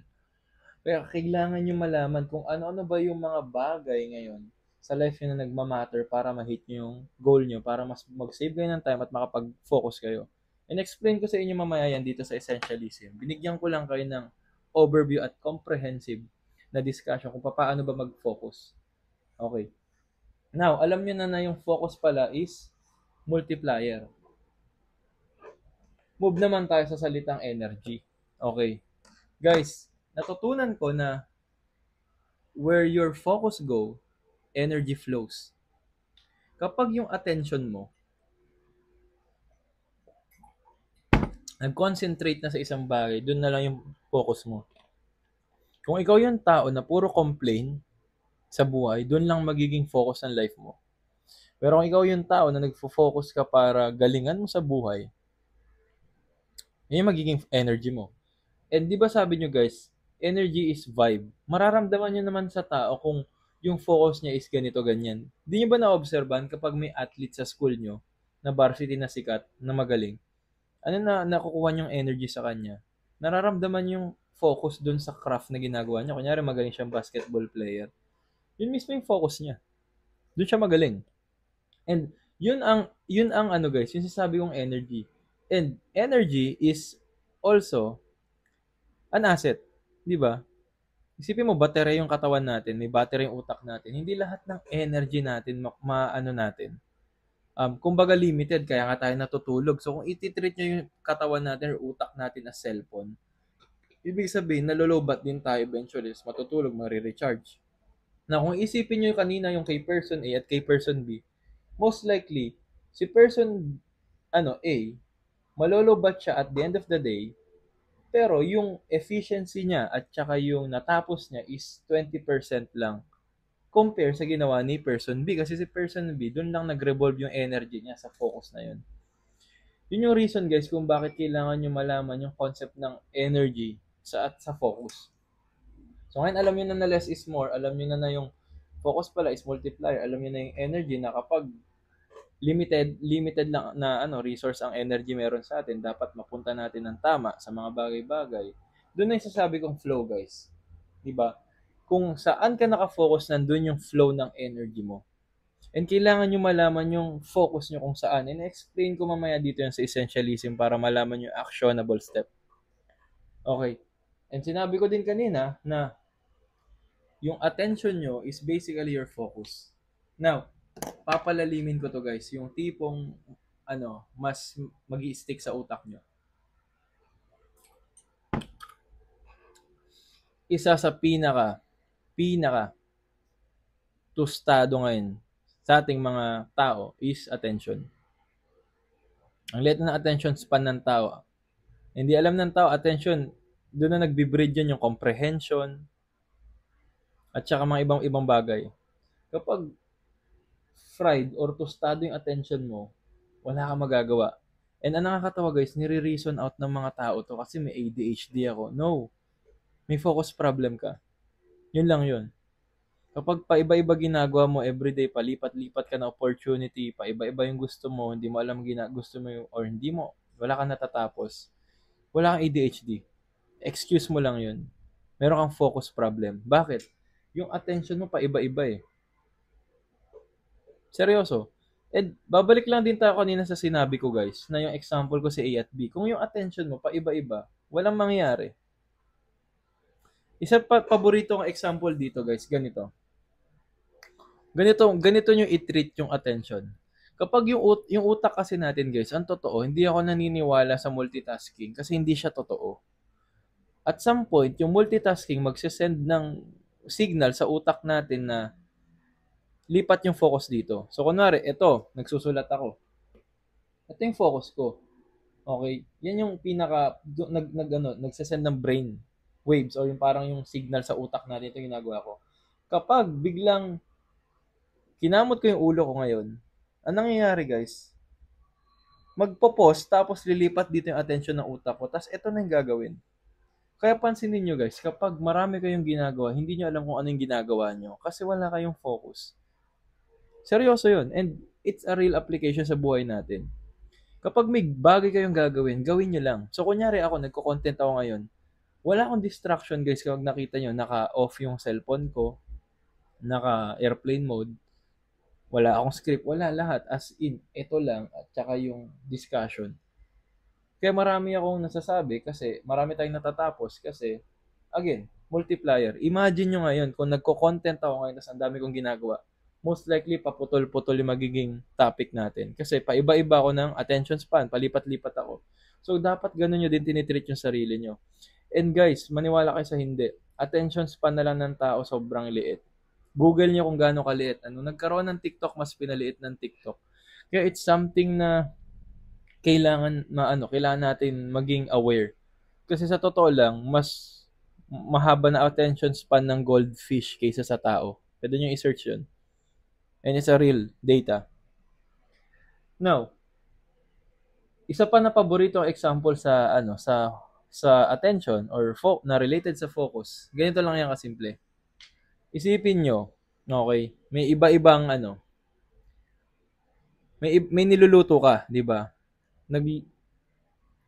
Kaya kailangan nyo malaman kung ano-ano ba yung mga bagay ngayon sa life nyo na nagmamatter para ma-hit nyo yung goal nyo, para mas mag-save kayo ng time at makapag-focus kayo. And explain ko sa inyo mamaya yan dito sa Essentialism. Binigyan ko lang kayo ng overview at comprehensive na discussion kung paano ba mag-focus. Okay. Now, alam nyo na yung focus pala is multiplier. Move naman tayo sa salitang energy. Okay. Guys, natutunan ko na where your focus go, energy flows. Kapag yung attention mo nag-concentrate na sa isang bagay, dun na lang yung focus mo. Kung ikaw yung tao na puro complain sa buhay, dun lang magiging focus ng life mo. Pero kung ikaw yung tao na nagfo-focus ka para galingan mo sa buhay, yun yung magiging energy mo. And di ba sabi nyo guys, energy is vibe. Mararamdaman nyo naman sa tao kung yung focus niya is ganito, ganyan. Di nyo ba na-obserban kapag may athlete sa school nyo, na varsity na sikat, na magaling, ano na nakukuha niyong energy sa kanya? Nararamdaman yung focus dun sa craft na ginagawa niya. Kunyari magaling siyang basketball player. Yun mismo yung focus niya. Dun siya magaling. And yun ang ano guys, yung sinasabi kong energy. And energy is also an asset, 'di ba? Isipin mo battery yung katawan natin, may battery yung utak natin. Hindi lahat ng energy natin maano natin. Kumbaga limited kaya nga tayo natutulog. So kung i-treat niyo yung katawan natin or utak natin as cellphone, ibig sabihin nalolobat din tayo eventually, matutulog, mare-recharge. Na kung isipin niyo kanina yung kay person A at kay person B, most likely si person A, malolobat siya at the end of the day, pero yung efficiency niya at saka yung natapos niya is 20% lang compare sa ginawa ni person B. Kasi si person B, doon lang nag-revolve yung energy niya sa focus na yun. Yun yung reason guys kung bakit kailangan nyo malaman yung concept ng energy sa focus. So ngayon alam nyo na less is more, alam nyo na yung focus pala is multiplier, alam nyo na yung energy na kapag limited lang na resource ang energy meron sa atin, dapat mapunta natin ng tama sa mga bagay-bagay. Doon na yung sasabi kong flow guys. 'Di ba? Kung saan ka naka-focus, nandun yung flow ng energy mo. And kailangan nyo malaman yung focus nyo kung saan. And explain ko mamaya dito yan sa essentialism para malaman yung actionable step. Okay. And sinabi ko din kanina na yung attention nyo is basically your focus. Now, papalalimin ko to guys, yung tipong mas magi-stick sa utak nyo. Isa sa pinaka tostado ngayon sa ating mga tao is attention. Ang liit na attention span ng tao. Hindi alam ng tao, attention, doon na nagbe-breed yan yung comprehension at saka mga ibang bagay. Kapag fried or tostado yung attention mo, wala kang magagawa. And ang nakakatawa guys, nire-reason out ng mga tao to kasi may ADHD ako. No. May focus problem ka. Yun lang yun. Kapag paiba-iba ginagawa mo everyday, palipat-lipat ka na opportunity, paiba-iba yung gusto mo, hindi mo alam gusto mo yung, or hindi mo, wala kang natatapos, wala kang ADHD. Excuse mo lang yun. Meron kang focus problem. Bakit? Yung attention mo paiba-iba eh. Seryoso. And babalik lang din tayo kanina sa sinabi ko guys, na yung example ko si A at B. Kung yung attention mo paiba-iba, walang mangyayari. Isa pa paborito kong example dito guys, ganito. Ganito nyo i-treat yung attention. Kapag yung utak kasi natin guys, ang totoo, hindi ako naniniwala sa multitasking kasi hindi siya totoo. At some point, yung multitasking magsisend ng signal sa utak natin na lipat yung focus dito. So, kunwari, ito, nagsusulat ako. Ito yung focus ko. Okay? Yan yung nagsasend ng brain waves o yung parang yung signal sa utak natin. Ito yung ginagawa ko. Kapag biglang kinamot ko yung ulo ko ngayon, anong nangyayari guys? Magpo-pause tapos lilipat dito yung attention ng utak ko. Tapos ito na yung gagawin. Kaya pansinin nyo guys, kapag marami kayong ginagawa, hindi nyo alam kung ano yung ginagawa nyo kasi wala kayong focus. Seryoso yun. And it's a real application sa buhay natin. Kapag may bagay kayong gagawin, gawin nyo lang. So, kunyari ako, nagko-content ako ngayon. Wala akong distraction guys kapag nakita nyo, naka-off yung cellphone ko, naka-airplane mode, wala akong script, wala lahat. As in, ito lang at saka yung discussion. Kaya marami akong nasasabi kasi marami tayong natatapos kasi, again, multiplier. Imagine nyo ngayon, kung nagko-content ako ngayon, tapos ang dami kong ginagawa, most likely paputol-putol yung magiging topic natin. Kasi paiba-iba ako ng attention span, palipat-lipat ako. So, dapat ganun nyo din tinitreat yung sarili nyo. And guys, maniwala kayo sa hindi. Attention span na lang ng tao sobrang liit. Google nyo kung gaano kaliit. Nagkaroon ng TikTok, mas pinaliit ng TikTok. Kaya it's something na kailangan natin maging aware. Kasi sa totoo lang, mas mahaba na attention span ng goldfish kaysa sa tao. Pwede nyo i-search yun. And it's a real data. Now, isa pa na paboritong example sa attention or na related sa focus. Ganito lang yan kasimple. Isipin nyo, okay, may iba-ibang may niluluto ka, 'di ba? Nag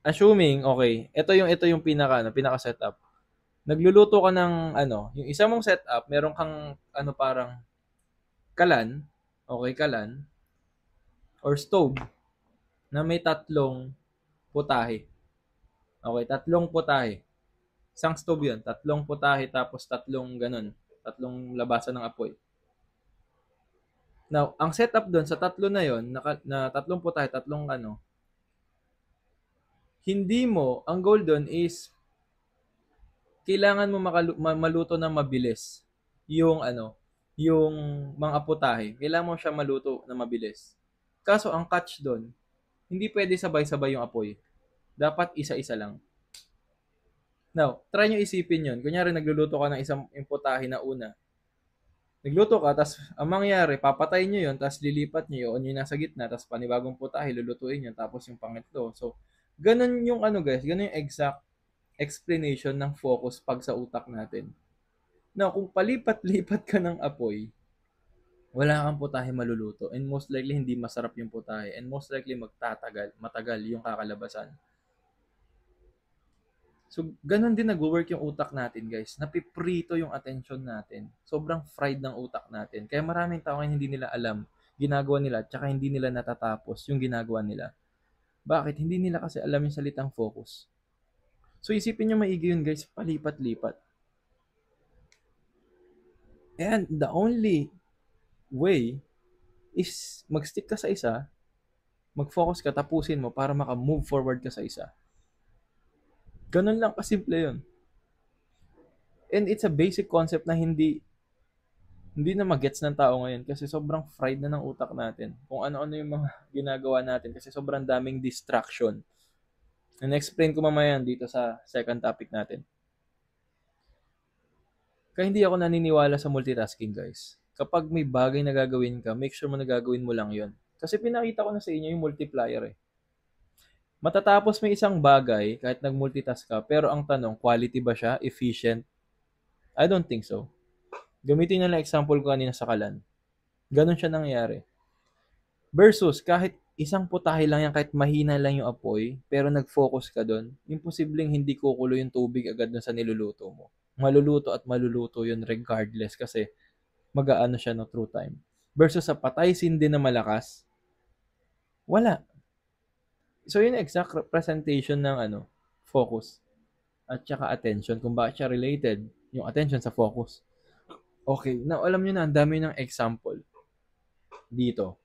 assuming okay, ito yung pinaka setup. Nagluluto ka ng yung isa mong setup, meron kang parang kalan, okay, kalan or stove na may tatlong putahe. Okay, tatlong putahe. Isang stove 'yun, tatlong putahe tapos tatlong ganun, tatlong labasan ng apoy. Now, ang setup doon sa tatlo na 'yon, na tatlong putahe, tatlong hindi mo, ang goal doon is kailangan mo maluto ng mabilis yung yung mga putahe. Kailangan mo siya maluto na mabilis. Kaso ang catch doon, hindi pwede sabay-sabay yung apoy. Dapat isa-isa lang. Now, try nyo isipin yun. Kunyari, nagluluto ka ng isang putahe na una. Nagluto ka, tapos ang mangyari, papatayin nyo yun, tapos lilipat nyo yun, yung nasa gitna, tapos panibagong putahe, lulutuin yun, tapos yung pangatlo. So, ganun yung guys, ganun yung exact explanation ng focus pag sa utak natin. Now, kung palipat-lipat ka ng apoy, wala kang putahe maluluto, and most likely hindi masarap yung putahe, and most likely matagal yung kakalabasan. So, ganun din nag-work yung utak natin, guys. Napiprito yung attention natin. Sobrang fried ng utak natin. Kaya maraming tao ngayon hindi nila alam ginagawa nila, tsaka hindi nila natatapos yung ginagawa nila. Bakit? Hindi nila kasi alam yung salitang focus. So, isipin nyo maigi yun, guys. Palipat-lipat. And the only way is mag-stick ka sa isa, mag-focus ka, tapusin mo para maka-move forward ka sa isa. Ganun lang kasimple yun. And it's a basic concept na hindi na magets ng tao ngayon kasi sobrang fried na ng utak natin. Kung ano-ano yung mga ginagawa natin kasi sobrang daming distraction. And explain ko mamaya dito sa second topic natin. Kaya hindi ako naniniwala sa multitasking, guys. Kapag may bagay na gagawin ka, make sure mo na gagawin mo lang yon. Kasi pinakita ko na sa inyo yung multiplier eh. Matatapos may isang bagay kahit nag-multitask ka, pero ang tanong, quality ba siya? Efficient? I don't think so. Gamitin na lang example ko kanina sa kalan. Ganon siya nangyari. Versus, kahit isang putahe lang yan, kahit mahina lang yung apoy, pero nag-focus ka doon, imposibleng hindi kukulo yung tubig agad doon sa niluluto mo. Maluluto at maluluto yun regardless kasi mag-aano siya no through time. Versus sa patay sindi na malakas, wala. So, yun exact representation ng focus at saka attention kung bakit siya related yung attention sa focus. Okay, now alam niyo na, ang dami ng example dito.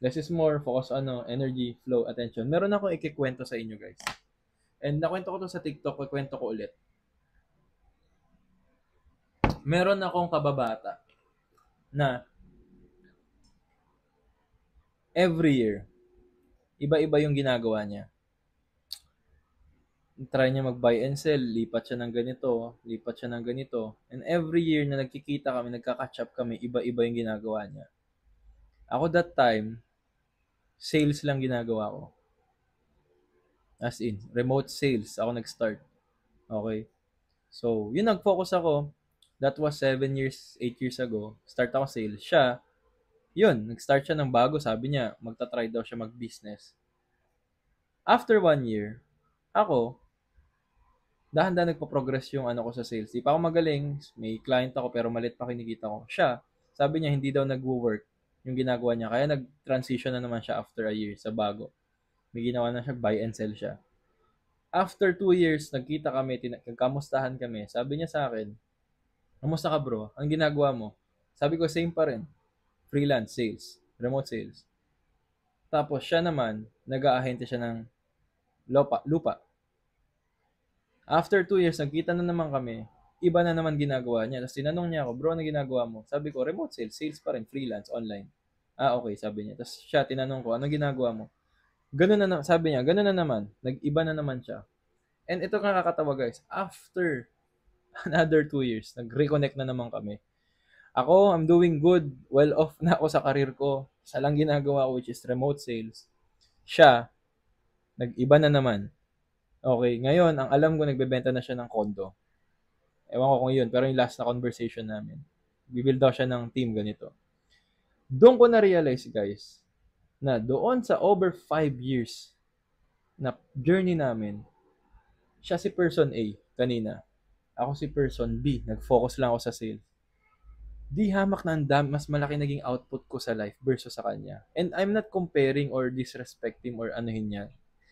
This is more focus on energy, flow, attention. Meron akong ikikwento sa inyo, guys. And nakwento ko to sa TikTok, ikwento ko ulit. Meron akong kababata na every year, iba-iba yung ginagawa niya. Try niya mag-buy and sell, lipat siya ng ganito, lipat siya ng ganito. And every year na nagkikita kami, nagka-catch up kami, iba-iba yung ginagawa niya. Ako that time, sales lang ginagawa ko. As in, remote sales. Ako nag-start. Okay? So, yun nag-focus ako. That was 7 years, 8 years ago. Start ako sales. Siya, yun, nag-start siya ng bago. Sabi niya, magta-try daw siya mag-business. After 1 year, ako, dahan-dahan nagpo-progress yung ko sa sales. Di pa ako magaling. May client ako pero malit pa kinikita ko. Siya, sabi niya, hindi daw nag-work yung ginagawa niya. Kaya nag-transition na naman siya after a year sa bago. May ginawa na siya, buy and sell siya. After 2 years, nagkita kami, nagkamustahan kami. Sabi niya sa akin, kamusta ka bro? Ang ginagawa mo? Sabi ko, same pa rin. Freelance sales, remote sales. Tapos siya naman, nag-aahente siya ng lupa. After 2 years, nagkita na naman kami. Iba na naman ginagawa niya. Tapos tinanong niya ako, bro, ano ginagawa mo? Sabi ko, remote sales, sales pa rin, freelance, online. Okay, sabi niya. Tapos siya, tinanong ko, ano ginagawa mo? Ganun na, sabi niya, ganun na naman. Nag-iba na naman siya. And ito nakakatawa guys, after another 2 years, nag-reconnect na naman kami. Ako, I'm doing good. Well off na ako sa karir ko. Isa lang ginagawa ko, which is remote sales. Siya, nag-iba na naman. Okay, ngayon, ang alam ko, nagbebenta na siya ng condo. Ewan ko kung yun, pero yung last na conversation namin. Bibuild daw siya ng team ganito. Doon ko na-realize guys, na doon sa over 5 years na journey namin, siya si person A kanina. Ako si person B. Nag-focus lang ako sa sales. Di hamak na mas malaki naging output ko sa life versus sa kanya. And I'm not comparing or disrespecting or anuhin niya.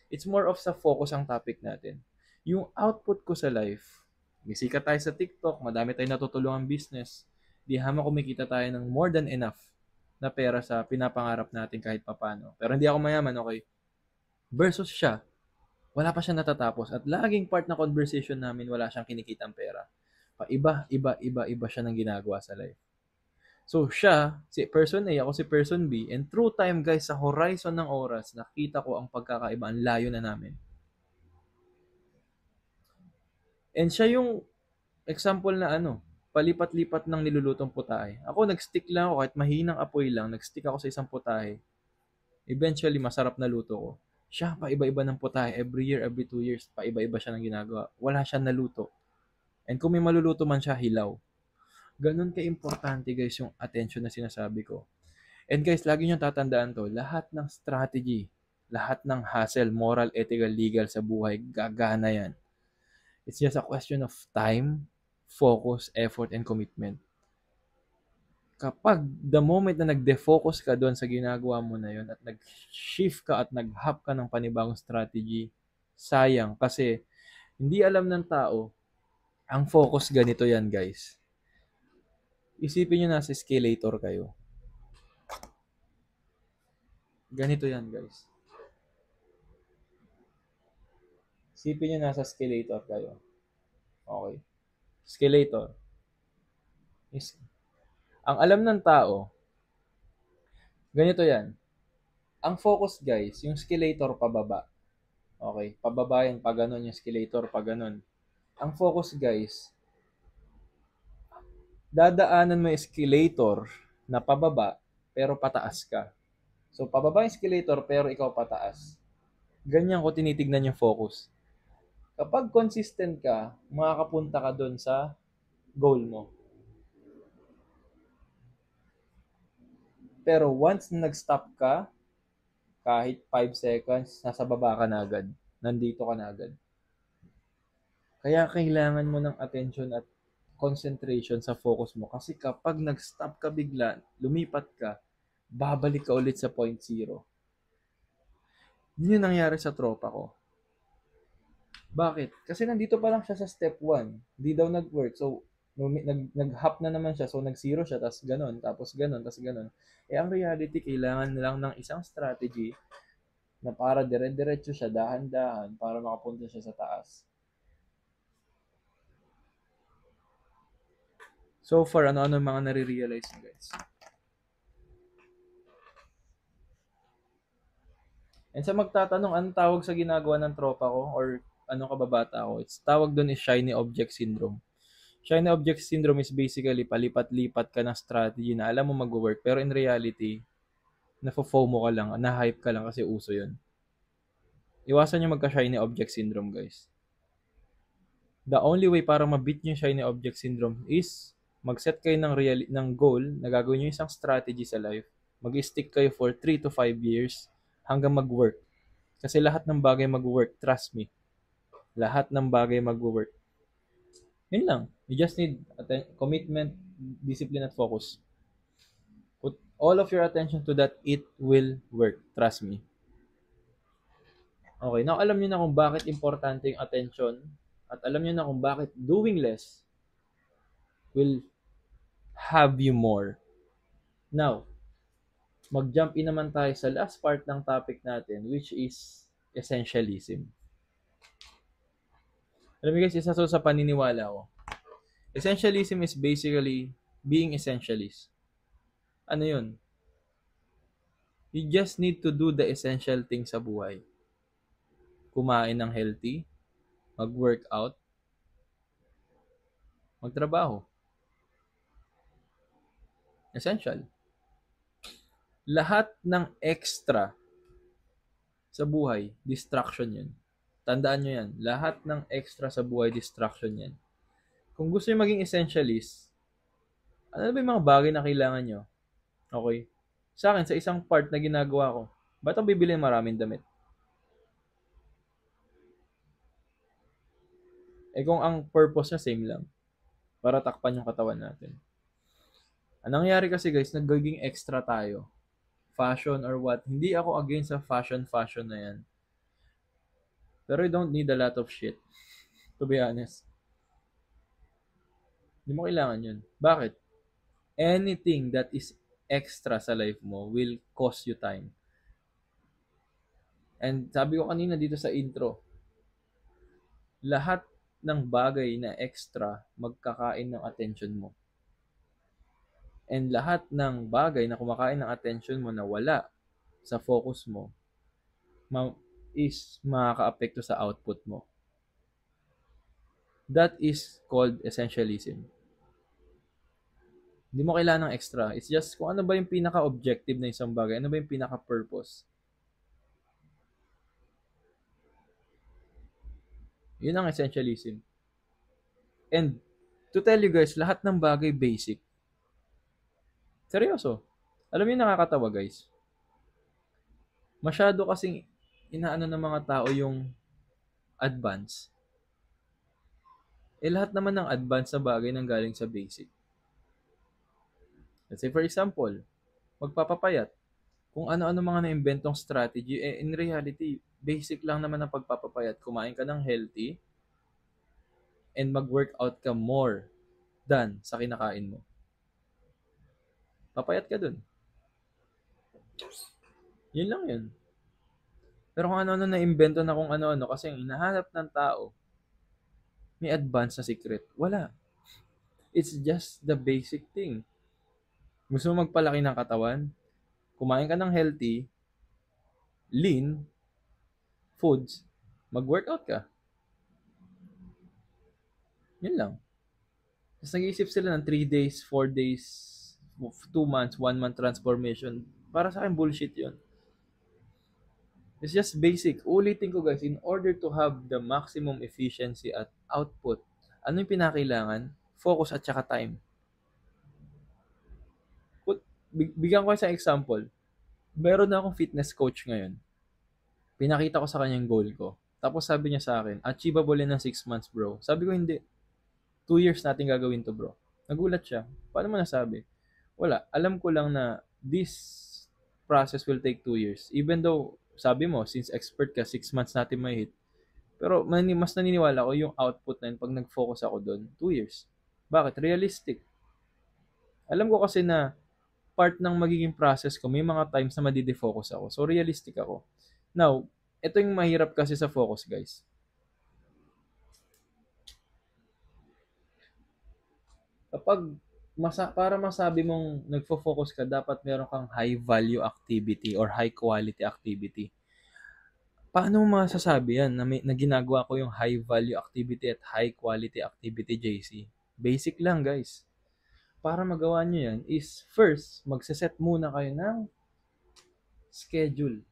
It's more of sa focus ang topic natin. Yung output ko sa life, may sikat tayo sa TikTok, madami tayong natutulungan business, di hamak kumikita tayo ng more than enough na pera sa pinapangarap natin kahit papano. Pero hindi ako mayaman, okay? Versus siya, wala pa siya natatapos at laging part ng conversation namin wala siyang kinikitang pera. Iba siya ng ginagawa sa life. So siya, si person A, ako si person B, and through time guys, sa horizon ng oras, nakita ko ang pagkakaiba, ang layo na namin. And siya yung example na palipat-lipat ng nilulutong putahe. Ako nag-stick lang ako kahit mahinang apoy lang, nag-stick ako sa isang putahe. Eventually, masarap na luto ko. Siya, paiba-iba ng putahe. Every year, every 2 years, paiba-iba siya ng ginagawa. Wala siya naluto. And kung may maluluto man siya, hilaw. Ganun ka-importante guys yung attention na sinasabi ko. And guys, lagi nyo tatandaan to, lahat ng strategy, lahat ng hustle, moral, ethical, legal sa buhay, gagana yan. It's just a question of time, focus, effort, and commitment. Kapag the moment na nag-defocus ka doon sa ginagawa mo na yun at nag-shift ka at nag-hop ka ng panibagong strategy, sayang kasi hindi alam ng tao ang focus ganito yan guys. Isipin nyo nasa escalator kayo. Ganito yan guys. Isipin nyo nasa escalator kayo. Okay. Escalator. Ang alam ng tao, ganito yan. Ang focus guys, yung escalator pababa. Okay, pababa yan, pa ganun, yung escalator, pa ganun. Ang focus guys, dadaanan mo yung escalator na pababa, pero pataas ka. So, pababa yung escalator, pero ikaw pataas. Ganyan ko tinitignan yung focus. Kapag consistent ka, makakapunta ka doon sa goal mo. Pero once na nag-stop ka, kahit 5 seconds, nasa baba ka na agad. Nandito ka na agad. Kaya kailangan mo ng attention at concentration sa focus mo. Kasi kapag nag-stop ka bigla, lumipat ka, babalik ka ulit sa point zero. Yun yung nangyari sa tropa ko. Bakit? Kasi nandito pa lang siya sa step 1. Hindi daw nag-work. So, nag-hop na naman siya. So, nag-zero siya, tapos ganun, tapos ganun. Eh, ang reality, kailangan lang ng isang strategy na para dire-diretso siya, dahan-dahan, para makapunta siya sa taas. So far, ano-ano mga nare-realize nyo guys? And sa magtatanong, anong tawag sa ginagawa ng tropa ko or anong kababata ko? It's tawag doon is shiny object syndrome. Shiny object syndrome is basically palipat-lipat ka ng strategy na alam mo mag-work pero in reality, na-FOMO ka lang, na-hype ka lang kasi uso yun. Iwasan nyo magka-shiny object syndrome guys. The only way para ma-beat yung shiny object syndrome is mag-set kayo ng goal na gagawin nyo isang strategy sa life. Mag-stick kayo for 3 to 5 years hanggang mag-work. Kasi lahat ng bagay mag-work, trust me. Lahat ng bagay mag-work. Yun lang. You just need commitment, discipline, at focus. Put all of your attention to that, it will work. Trust me. Okay, now alam niyo na kung bakit importante yung attention at alam niyo na kung bakit doing less will have you more. Now, mag-jump in naman tayo sa last part ng topic natin, which is essentialism. Alam mo guys, isa sa paniniwala ko. Essentialism is basically being essentialist. Ano yun? You just need to do the essential things sa buhay. Kumain ng healthy, mag-workout, magtrabaho. Essential. Lahat ng extra sa buhay, distraction yan. Tandaan nyo yan. Lahat ng extra sa buhay, distraction yan. Kung gusto nyo maging essentialist, ano ba yung mga bagay na kailangan nyo? Okay? Sa akin, sa isang part na ginagawa ko, Ba't ang bibili ng maraming damit? Eh kung ang purpose niya same lang, para takpan yung katawan natin. Ang nangyayari kasi guys, nagiging extra tayo. Fashion or what. Hindi ako against sa fashion na yan. Pero you don't need a lot of shit. To be honest. Hindi mo kailangan yun. Bakit? Anything that is extra sa life mo will cost you time. And sabi ko kanina dito sa intro, lahat ng bagay na extra magkakain ng attention mo. And lahat ng bagay na kumakain ng attention mo na wala sa focus mo is makaka-apekto sa output mo. That is called essentialism. Hindi mo kailangan ng extra. It's just kung ano ba yung pinaka-objective na isang bagay, ano ba yung pinaka-purpose. Yun ang essentialism. And to tell you guys, lahat ng bagay basic. Seryoso. Alam niyo nakakatawa guys. Masyado kasing inaano ng mga tao yung advance. Eh lahat naman ng advance na bagay nang galing sa basic. Let's say for example, magpapapayat. Kung ano-ano mga na-inventong strategy, eh in reality, basic lang naman ang pagpapapayat. Kumain ka ng healthy and mag-workout ka more than sa kinakain mo. Papayat ka dun. Yun lang yun. Pero kung ano-ano na-invento na kung ano-ano kasi ang hinahanap ng tao, may advance na secret. Wala. It's just the basic thing. Gusto mo magpalaki ng katawan? Kumain ka ng healthy, lean foods, mag-workout ka. Yun lang. Tapos nag-iisip sila ng 3 days, 4 days, 2 months, 1 month transformation. Para sa akin, bullshit yun. It's just basic. Ulitin ko guys, in order to have the maximum efficiency at output, ano yung pinakailangan? Focus at saka time. Bigyan ko isang example. Meron na akong fitness coach ngayon. Pinakita ko sa kanya yung goal ko. Tapos sabi niya sa akin, achievable yan ng 6 months bro. Sabi ko hindi. 2 years natin gagawin to bro. Nagulat siya. Paano mo nasabi? Wala. Alam ko lang na this process will take 2 years. Even though, sabi mo, since expert ka, 6 months natin may hit. Pero mas naniniwala ko yung output na yun pag nag-focus ako doon, 2 years. Bakit? Realistic. Alam ko kasi na part ng magiging process ko, may mga times na madide-focus ako. So, realistic ako. Now, ito yung mahirap kasi sa focus, guys. Kapag para masabi mong nagfo-focus ka, dapat meron kang high value activity or high quality activity. Paano mo masasabi yan na ginagawa ko yung high value activity at high quality activity, JC? Basic lang, guys. Para magawa nyo yan is first, magsiset muna kayo ng schedule.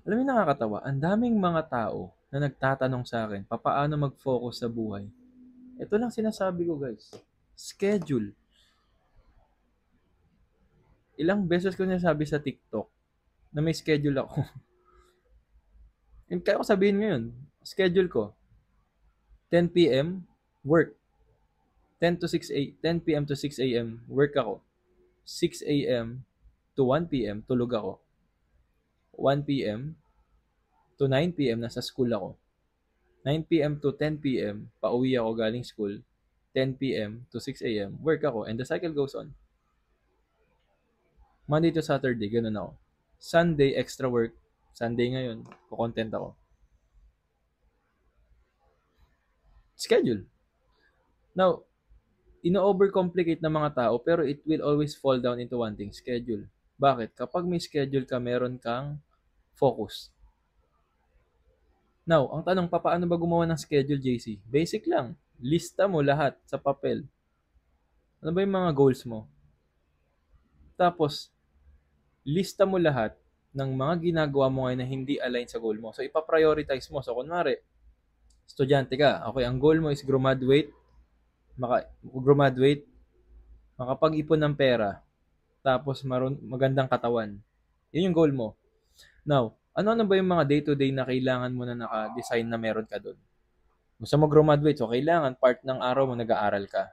Alam mo nakakatawa, ang daming mga tao na nagtatanong sa akin, paano mag-focus sa buhay? Ito lang sinasabi ko guys, schedule. Ilang beses ko sinasabi sa TikTok na may schedule ako. Kaya ko sabihin ngayon, schedule ko, 10 p.m. work. 10 p.m. to 6 a.m. work ako. 6 a.m. to 1 p.m. tulog ako. 1 p.m. to 9 p.m. nasa school ako. 9 p.m. to 10 p.m. pauwi ako galing school. 10 p.m. to 6 a.m. work ako. And the cycle goes on. Monday to Saturday, ganun ako. Sunday, extra work. Sunday ngayon, kukontent ako. Schedule. Now, ino-overcomplicate ng mga tao pero it will always fall down into one thing, schedule. Bakit? Kapag may schedule ka, meron kang focus. Now, ang tanong, paano ba gumawa ng schedule, JC? Basic lang. Lista mo lahat sa papel. Ano ba yung mga goals mo? Tapos, lista mo lahat ng mga ginagawa mo ngayon na hindi align sa goal mo. So, ipaprioritize mo. So, kunwari, estudyante ka. Okay, ang goal mo is graduate, makapag-ipon ng pera, tapos magandang katawan. Yun yung goal mo. Now, ano-ano ba yung mga day-to-day na kailangan mo na naka-design na meron ka doon? Gusto mo graduate, so kailangan part ng araw mo nag-aaral ka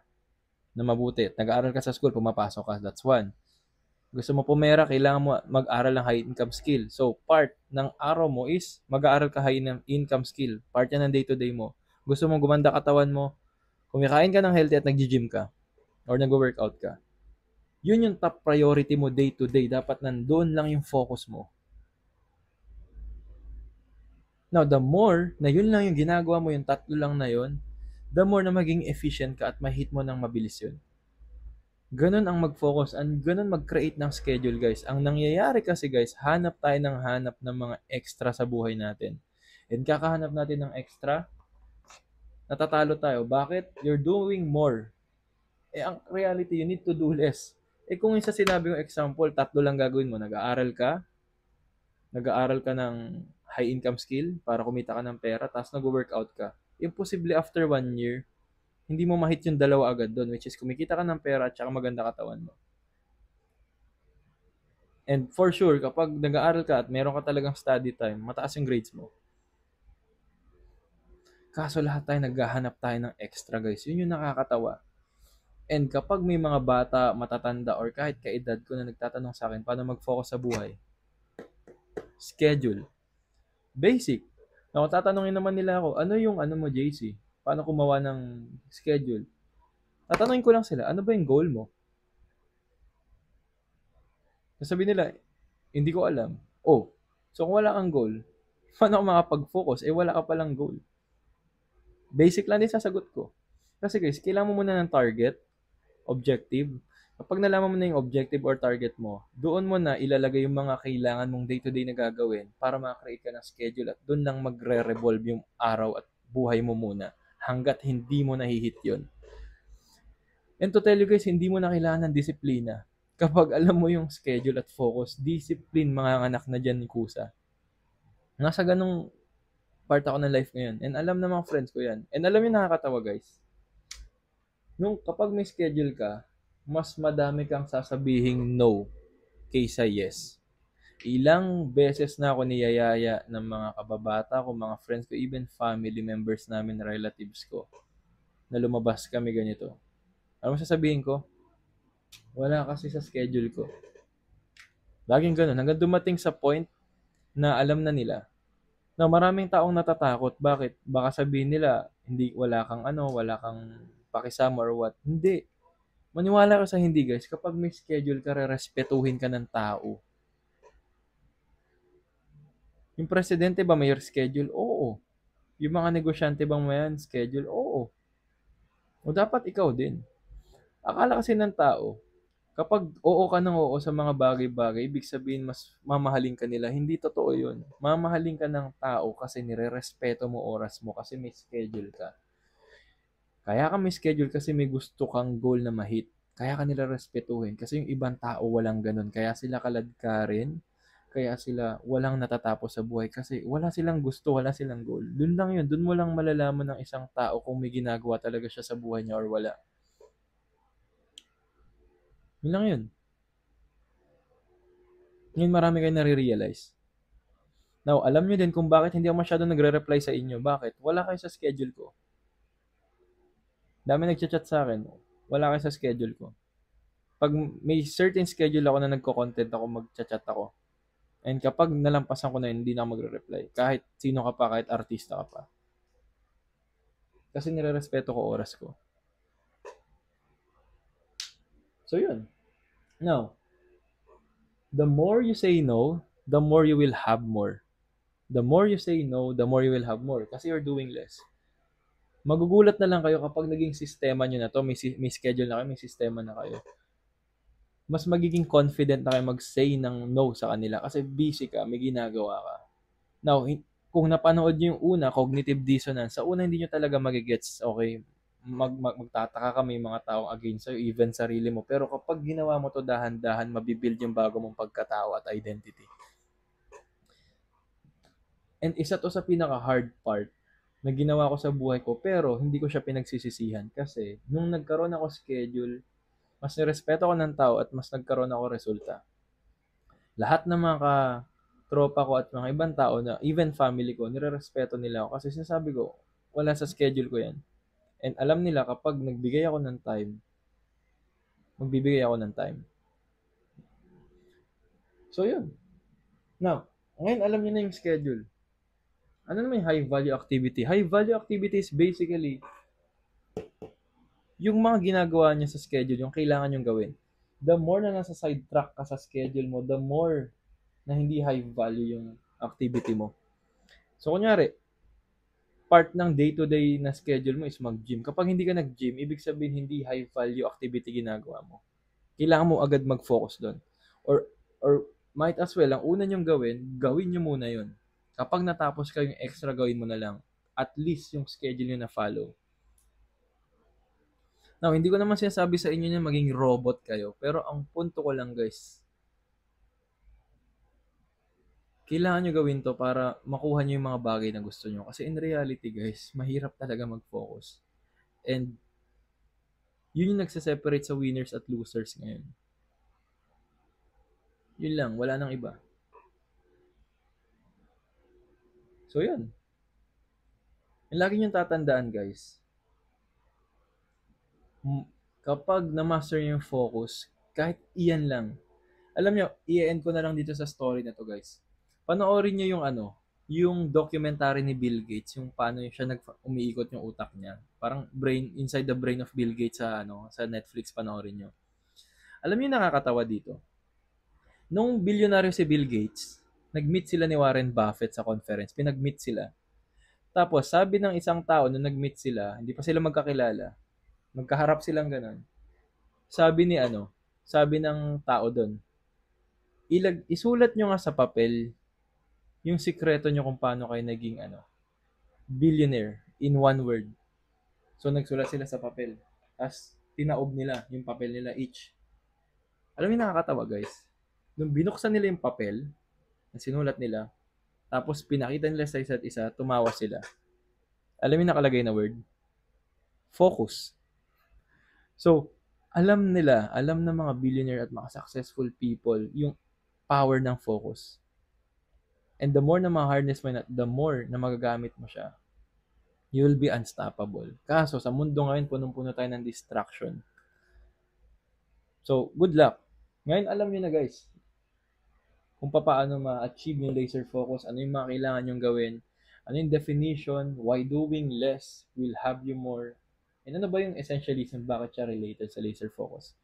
na mabuti. Nag-aaral ka sa school, pumapasok ka. That's one. Gusto mo pumera, kailangan mo mag-aral ng high income skill. So, part ng araw mo is mag-aaral ka high income skill. Part yan ng day-to-day mo. Gusto mo gumanda katawan mo, kumikain ka ng healthy at nag-gym ka or nag-workout ka. Yun yung top priority mo day-to-day. Dapat nandoon lang yung focus mo. Now, the more na yun lang yung ginagawa mo, yung tatlo lang na yun, the more na maging efficient ka at ma-hit mo ng mabilis yun. Ganun ang mag-focus and ganun mag-create ng schedule, guys. Ang nangyayari kasi, guys, hanap tayo ng hanap ng mga extra sa buhay natin. And kakahanap natin ng extra, natatalo tayo. Bakit? You're doing more. Ang reality, you need to do less. Kung isa sinabi yung example, tatlo lang gagawin mo. Nag-aaral ka ng high income skill para kumita ka ng pera, tapos nag-workout ka. Imposible after 1 year, hindi mo ma-hit yung dalawa agad doon, which is kumikita ka ng pera at saka maganda katawan mo. And for sure, kapag nag-aaral ka at meron ka talagang study time, mataas yung grades mo. Kaso lahat tayo naghahanap tayo ng extra, guys. Yun yung nakakatawa. And kapag may mga bata, matatanda, or kahit kaedad ko na nagtatanong sa akin, paano mag-focus sa buhay? Schedule. Basic. Na kung tatanungin naman nila ako, ano yung ano mo, JC? Paano kumawa ng schedule? Tatanungin ko lang sila, ano ba yung goal mo? Sasabihin nila, hindi ko alam. Oh, so kung wala kang goal, paano ka makapag-focus? Wala ka palang goal. Basic lang din sasagot ko. Kasi guys, kailangan mo muna ng target, objective. Kapag nalaman mo na yung objective or target mo, doon mo na ilalagay yung mga kailangan mong day-to-day na gagawin para makakreate ka ng schedule at doon lang magre-revolve yung araw at buhay mo muna hanggat hindi mo nahihit yun. And to tell you guys, hindi mo na kailangan ng disiplina. Kapag alam mo yung schedule at focus, discipline mga anak na dyan ni Kusa. Nasa ganong part ako ng life ngayon. And alam na mga friends ko yan. And alam yung nakakatawa guys. Kapag may schedule ka, mas madami kang sasabihing no kaysa yes. Ilang beses na ako niyayaya ng mga kababata ko, mga friends ko, even family members namin, relatives ko, na lumabas kami ganito. Ano sasabihin ko? Wala kasi sa schedule ko. Laging ganun. Hanggang dumating sa point na alam na nila. Na maraming taong natatakot. Bakit? Baka sabihin nila, wala kang pakisama or what. Hindi. Maniwala ka sa hindi guys. Kapag may schedule ka, respetuhin ka ng tao. Yung presidente ba may schedule? Oo. Yung mga negosyante bang may schedule? Oo. O dapat ikaw din. Akala kasi ng tao, kapag oo ka ng oo sa mga bagay-bagay, ibig sabihin mas mamahalin ka nila. Hindi totoo yun. Mamahalin ka ng tao kasi nire-respeto mo oras mo kasi may schedule ka. Kaya ka may schedule kasi may gusto kang goal na ma-hit. Kaya ka nila respetuhin. Kasi yung ibang tao walang ganun. Kaya sila kaladkarin. Kaya sila walang natatapos sa buhay. Kasi wala silang gusto, wala silang goal. Dun lang yun. Dun mo lang malalaman ng isang tao kung may ginagawa talaga siya sa buhay niya or wala. Yun lang yun. Ngayon marami kayo nare-realize. Now, alam nyo din kung bakit hindi ako masyado nagre-reply sa inyo. Bakit? Wala kayo sa schedule ko. Dami nagchat-chat sa akin. Wala kayo sa schedule ko. Pag may certain schedule ako na nagko-content ako, mag-chat ako. And kapag nalampasan ko na yun, hindi na ako magre-reply. Kahit sino ka pa, kahit artista ka pa. Kasi nire-respeto ko oras ko. So, yun. Now, the more you say no, the more you will have more. The more you say no, the more you will have more. Kasi you're doing less. Magugulat na lang kayo kapag naging sistema nyo na to, may schedule na kayo, may sistema na kayo. Mas magiging confident na kayo mag-say ng no sa kanila kasi busy ka, may ginagawa ka. Now, kung napanood nyo yung una, cognitive dissonance, sa una hindi nyo talaga magigets, okay? Magtataka ka, may mga taong against sa'yo, even sarili mo. Pero kapag ginawa mo to dahan-dahan, mabibuild yung bago mong pagkatao at identity. And isa to sa pinaka-hard part na ginawa ko sa buhay ko, pero hindi ko siya pinagsisisihan. Kasi, nung nagkaroon ako schedule, Mas nirespeto ko ng tao at mas nagkaroon ako resulta. Lahat ng mga tropa ko at mga ibang tao na even family ko, nirerespeto nila ako kasi sinasabi ko, wala sa schedule ko yan. And alam nila kapag nagbigay ako ng time, magbibigay ako ng time. So yun. Now, ngayon alam niyo na yung schedule. Ano naman yung high value activity? High value activity is basically yung mga ginagawa niyo sa schedule, yung kailangan yung gawin. The more na nasa side track ka sa schedule mo, the more na hindi high value yung activity mo. So, kunyari, part ng day-to-day na schedule mo is mag-gym. Kapag hindi ka nag-gym, ibig sabihin hindi high value activity ginagawa mo. Kailangan mo agad mag-focus doon. Or might as well, ang una nyong gawin nyo muna yun. Kapag natapos ka, yung extra gawin mo na lang. At least yung schedule nyo na follow. Now, hindi ko naman sinasabi sa inyo na maging robot kayo. Pero ang punto ko lang guys, kailangan nyo gawin to para makuha nyo yung mga bagay na gusto nyo. Kasi in reality guys, mahirap talaga mag-focus. And yun yung nagsaseparate sa winners at losers ngayon. Yun lang, wala nang iba. So yun. Yung lagi nyo tatandaan guys, kapag na-master yung focus, kahit iyan lang. Alam nyo, i-end ko na lang dito sa story na to guys. Panoorin nyo yung yung documentary ni Bill Gates, yung paano siya umiikot yung utak niya. Parang inside the brain of Bill Gates sa Netflix, panoorin nyo. Alam niyo nakakatawa dito. Nung bilyonaryo si Bill Gates, nag-meet sila ni Warren Buffett sa conference. Pinag-meet sila. Tapos, sabi ng isang tao nung nag-meet sila, hindi pa sila magkakilala, magkaharap silang ganun. Sabi sabi ng tao doon, isulat nyo nga sa papel yung sikreto nyo kung paano kayo naging billionaire in one word. So, nagsulat sila sa papel. Tapos, tinaob nila yung papel nila each. Alam niyo nakakatawa guys. Nung binuksan nila yung papel na sinulat nila, tapos pinakita nila sa isa't isa, tumawa sila. Alam niyo nakalagay na word? Focus. So, alam ng mga billionaire at mga successful people yung power ng focus. And the more na ma-harness mo na, the more na magagamit mo siya, you will be unstoppable. Kaso, sa mundo ngayon, punong-puno tayo ng distraction. So, good luck. Ngayon, alam niyo na guys, kung paano ma-achieve yung laser focus, ano yung mga kailangan nyong gawin, ano yung definition, why doing less will have you more, and ano ba yung essentialism, bakit siya related sa laser focus.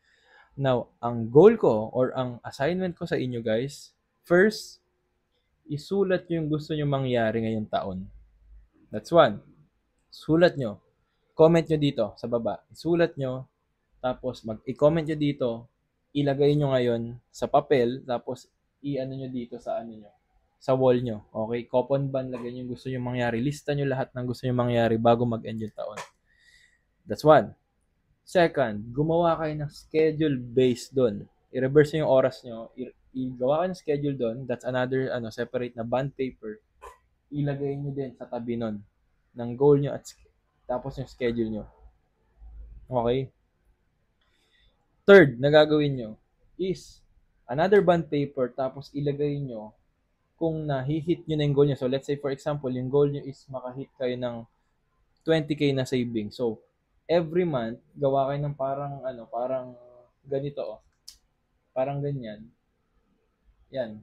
Now, ang goal ko or ang assignment ko sa inyo guys, first, isulat yung gusto nyo mangyari ngayong taon. That's one. Sulat nyo. Comment nyo dito sa baba. Isulat nyo. Tapos i-comment nyo dito. Ilagay nyo ngayon sa papel. Tapos i-ano nyo dito sa nyo. Sa wall nyo. Okay? Coupon band, lagay nyo yung gusto nyo mangyari. Lista nyo lahat ng gusto nyo mangyari bago mag-end yung taon. That's one. Second, gumawa kayo ng schedule based doon. I-reverse nyo yung oras nyo. Igawa kayo ng schedule doon. That's another separate na bond paper. Ilagay nyo din sa tabi nun ng goal nyo at tapos yung schedule nyo. Okay? Third na gagawin nyo is another bond paper tapos ilagay nyo kung na-hit nyo na yung goal nyo. So, let's say for example, yung goal nyo is makahit kayo ng 20k na saving. So, every month, gawa kayo ng parang ganito Parang ganyan. Yan.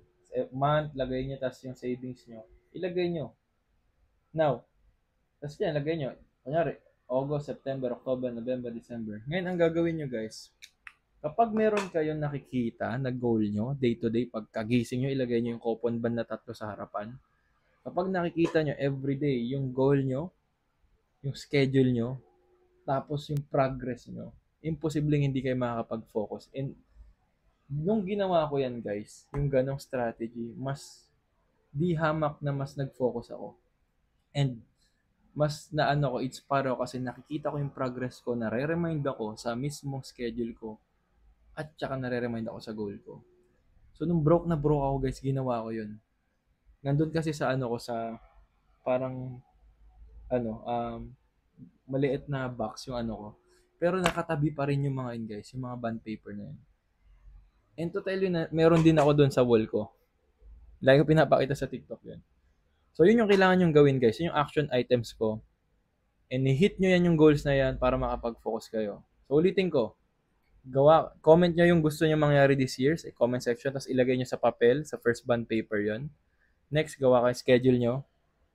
Month, lagay nyo, tapos yung savings nyo. Ilagay nyo. Now, tapos yan, lagay nyo. Kunyari, August, September, October, November, December. Ngayon, ang gagawin nyo guys, kapag meron kayong nakikita na goal nyo, day to day, pagkagising nyo, ilagay nyo yung coupon band na 3 sa harapan. Kapag nakikita nyo everyday yung goal nyo, yung schedule nyo, tapos yung progress nyo, imposibleng hindi kayo makakapag-focus. And nung ginawa ko yan guys, yung ganong strategy, mas di hamak na mas nag-focus ako. And mas ko, it's para kasi nakikita ko yung progress ko, nare-remind ako sa mismong schedule ko, at saka nare-remind ako sa goal ko. So, nung broke ako guys, ginawa ko yun. Nandun kasi sa ko sa parang maliit na box yung ko. Pero nakatabi pa rin yung mga yun guys, yung mga bond paper na yun. And to tell you na, meron din ako doon sa wall ko. Lagi ko pinapakita sa TikTok yun. So yun yung kailangan yung gawin guys, yun yung action items ko. And i-hit nyo yan yung goals na yan para makapag-focus kayo. So ulitin ko, comment nyo yung gusto nyo mangyari this year sa comment section, tapos ilagay nyo sa papel, sa first bond paper yon. Next, gawa kayo schedule nyo,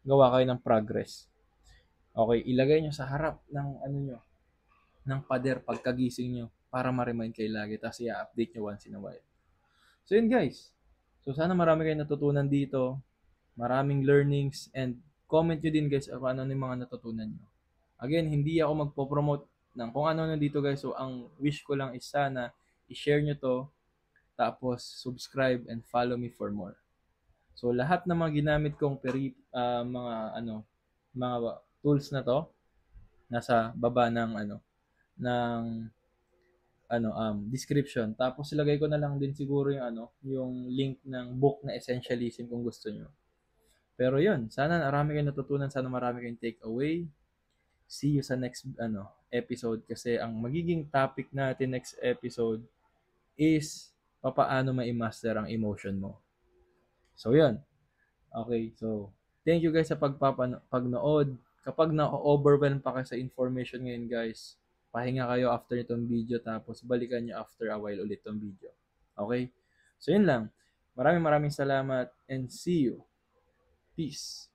gawa kayo ng progress. Okay, ilagay nyo sa harap ng ano nyo, ng pader pagkagising nyo para ma-remind kayo lagi, tapos i-update nyo once in a while. So yun guys. So sana marami kayong natutunan dito, maraming learnings, and comment nyo din guys kung ano yung mga natutunan nyo. Again, hindi ako magpo-promote ng kung ano dito guys. So ang wish ko lang is sana i-share nyo to, tapos subscribe and follow me for more. So lahat ng mga ginamit kong mga tools na to nasa baba ng description. Tapos ilagay ko na lang din siguro yung link ng book na Essentialism kung gusto nyo. Pero yun, sana marami kayong natutunan, sana marami kayong take away. See you sa next episode, kasi ang magiging topic natin next episode is papaano ma-master ang emotion mo. So yun. Okay, so thank you guys sa pagnood. Kapag na-overwhelm pa kayo sa information ngayon guys, pahinga kayo after itong video, tapos balikan nyo after a while ulit itong video. Okay? So yun lang. Maraming salamat and see you. Peace.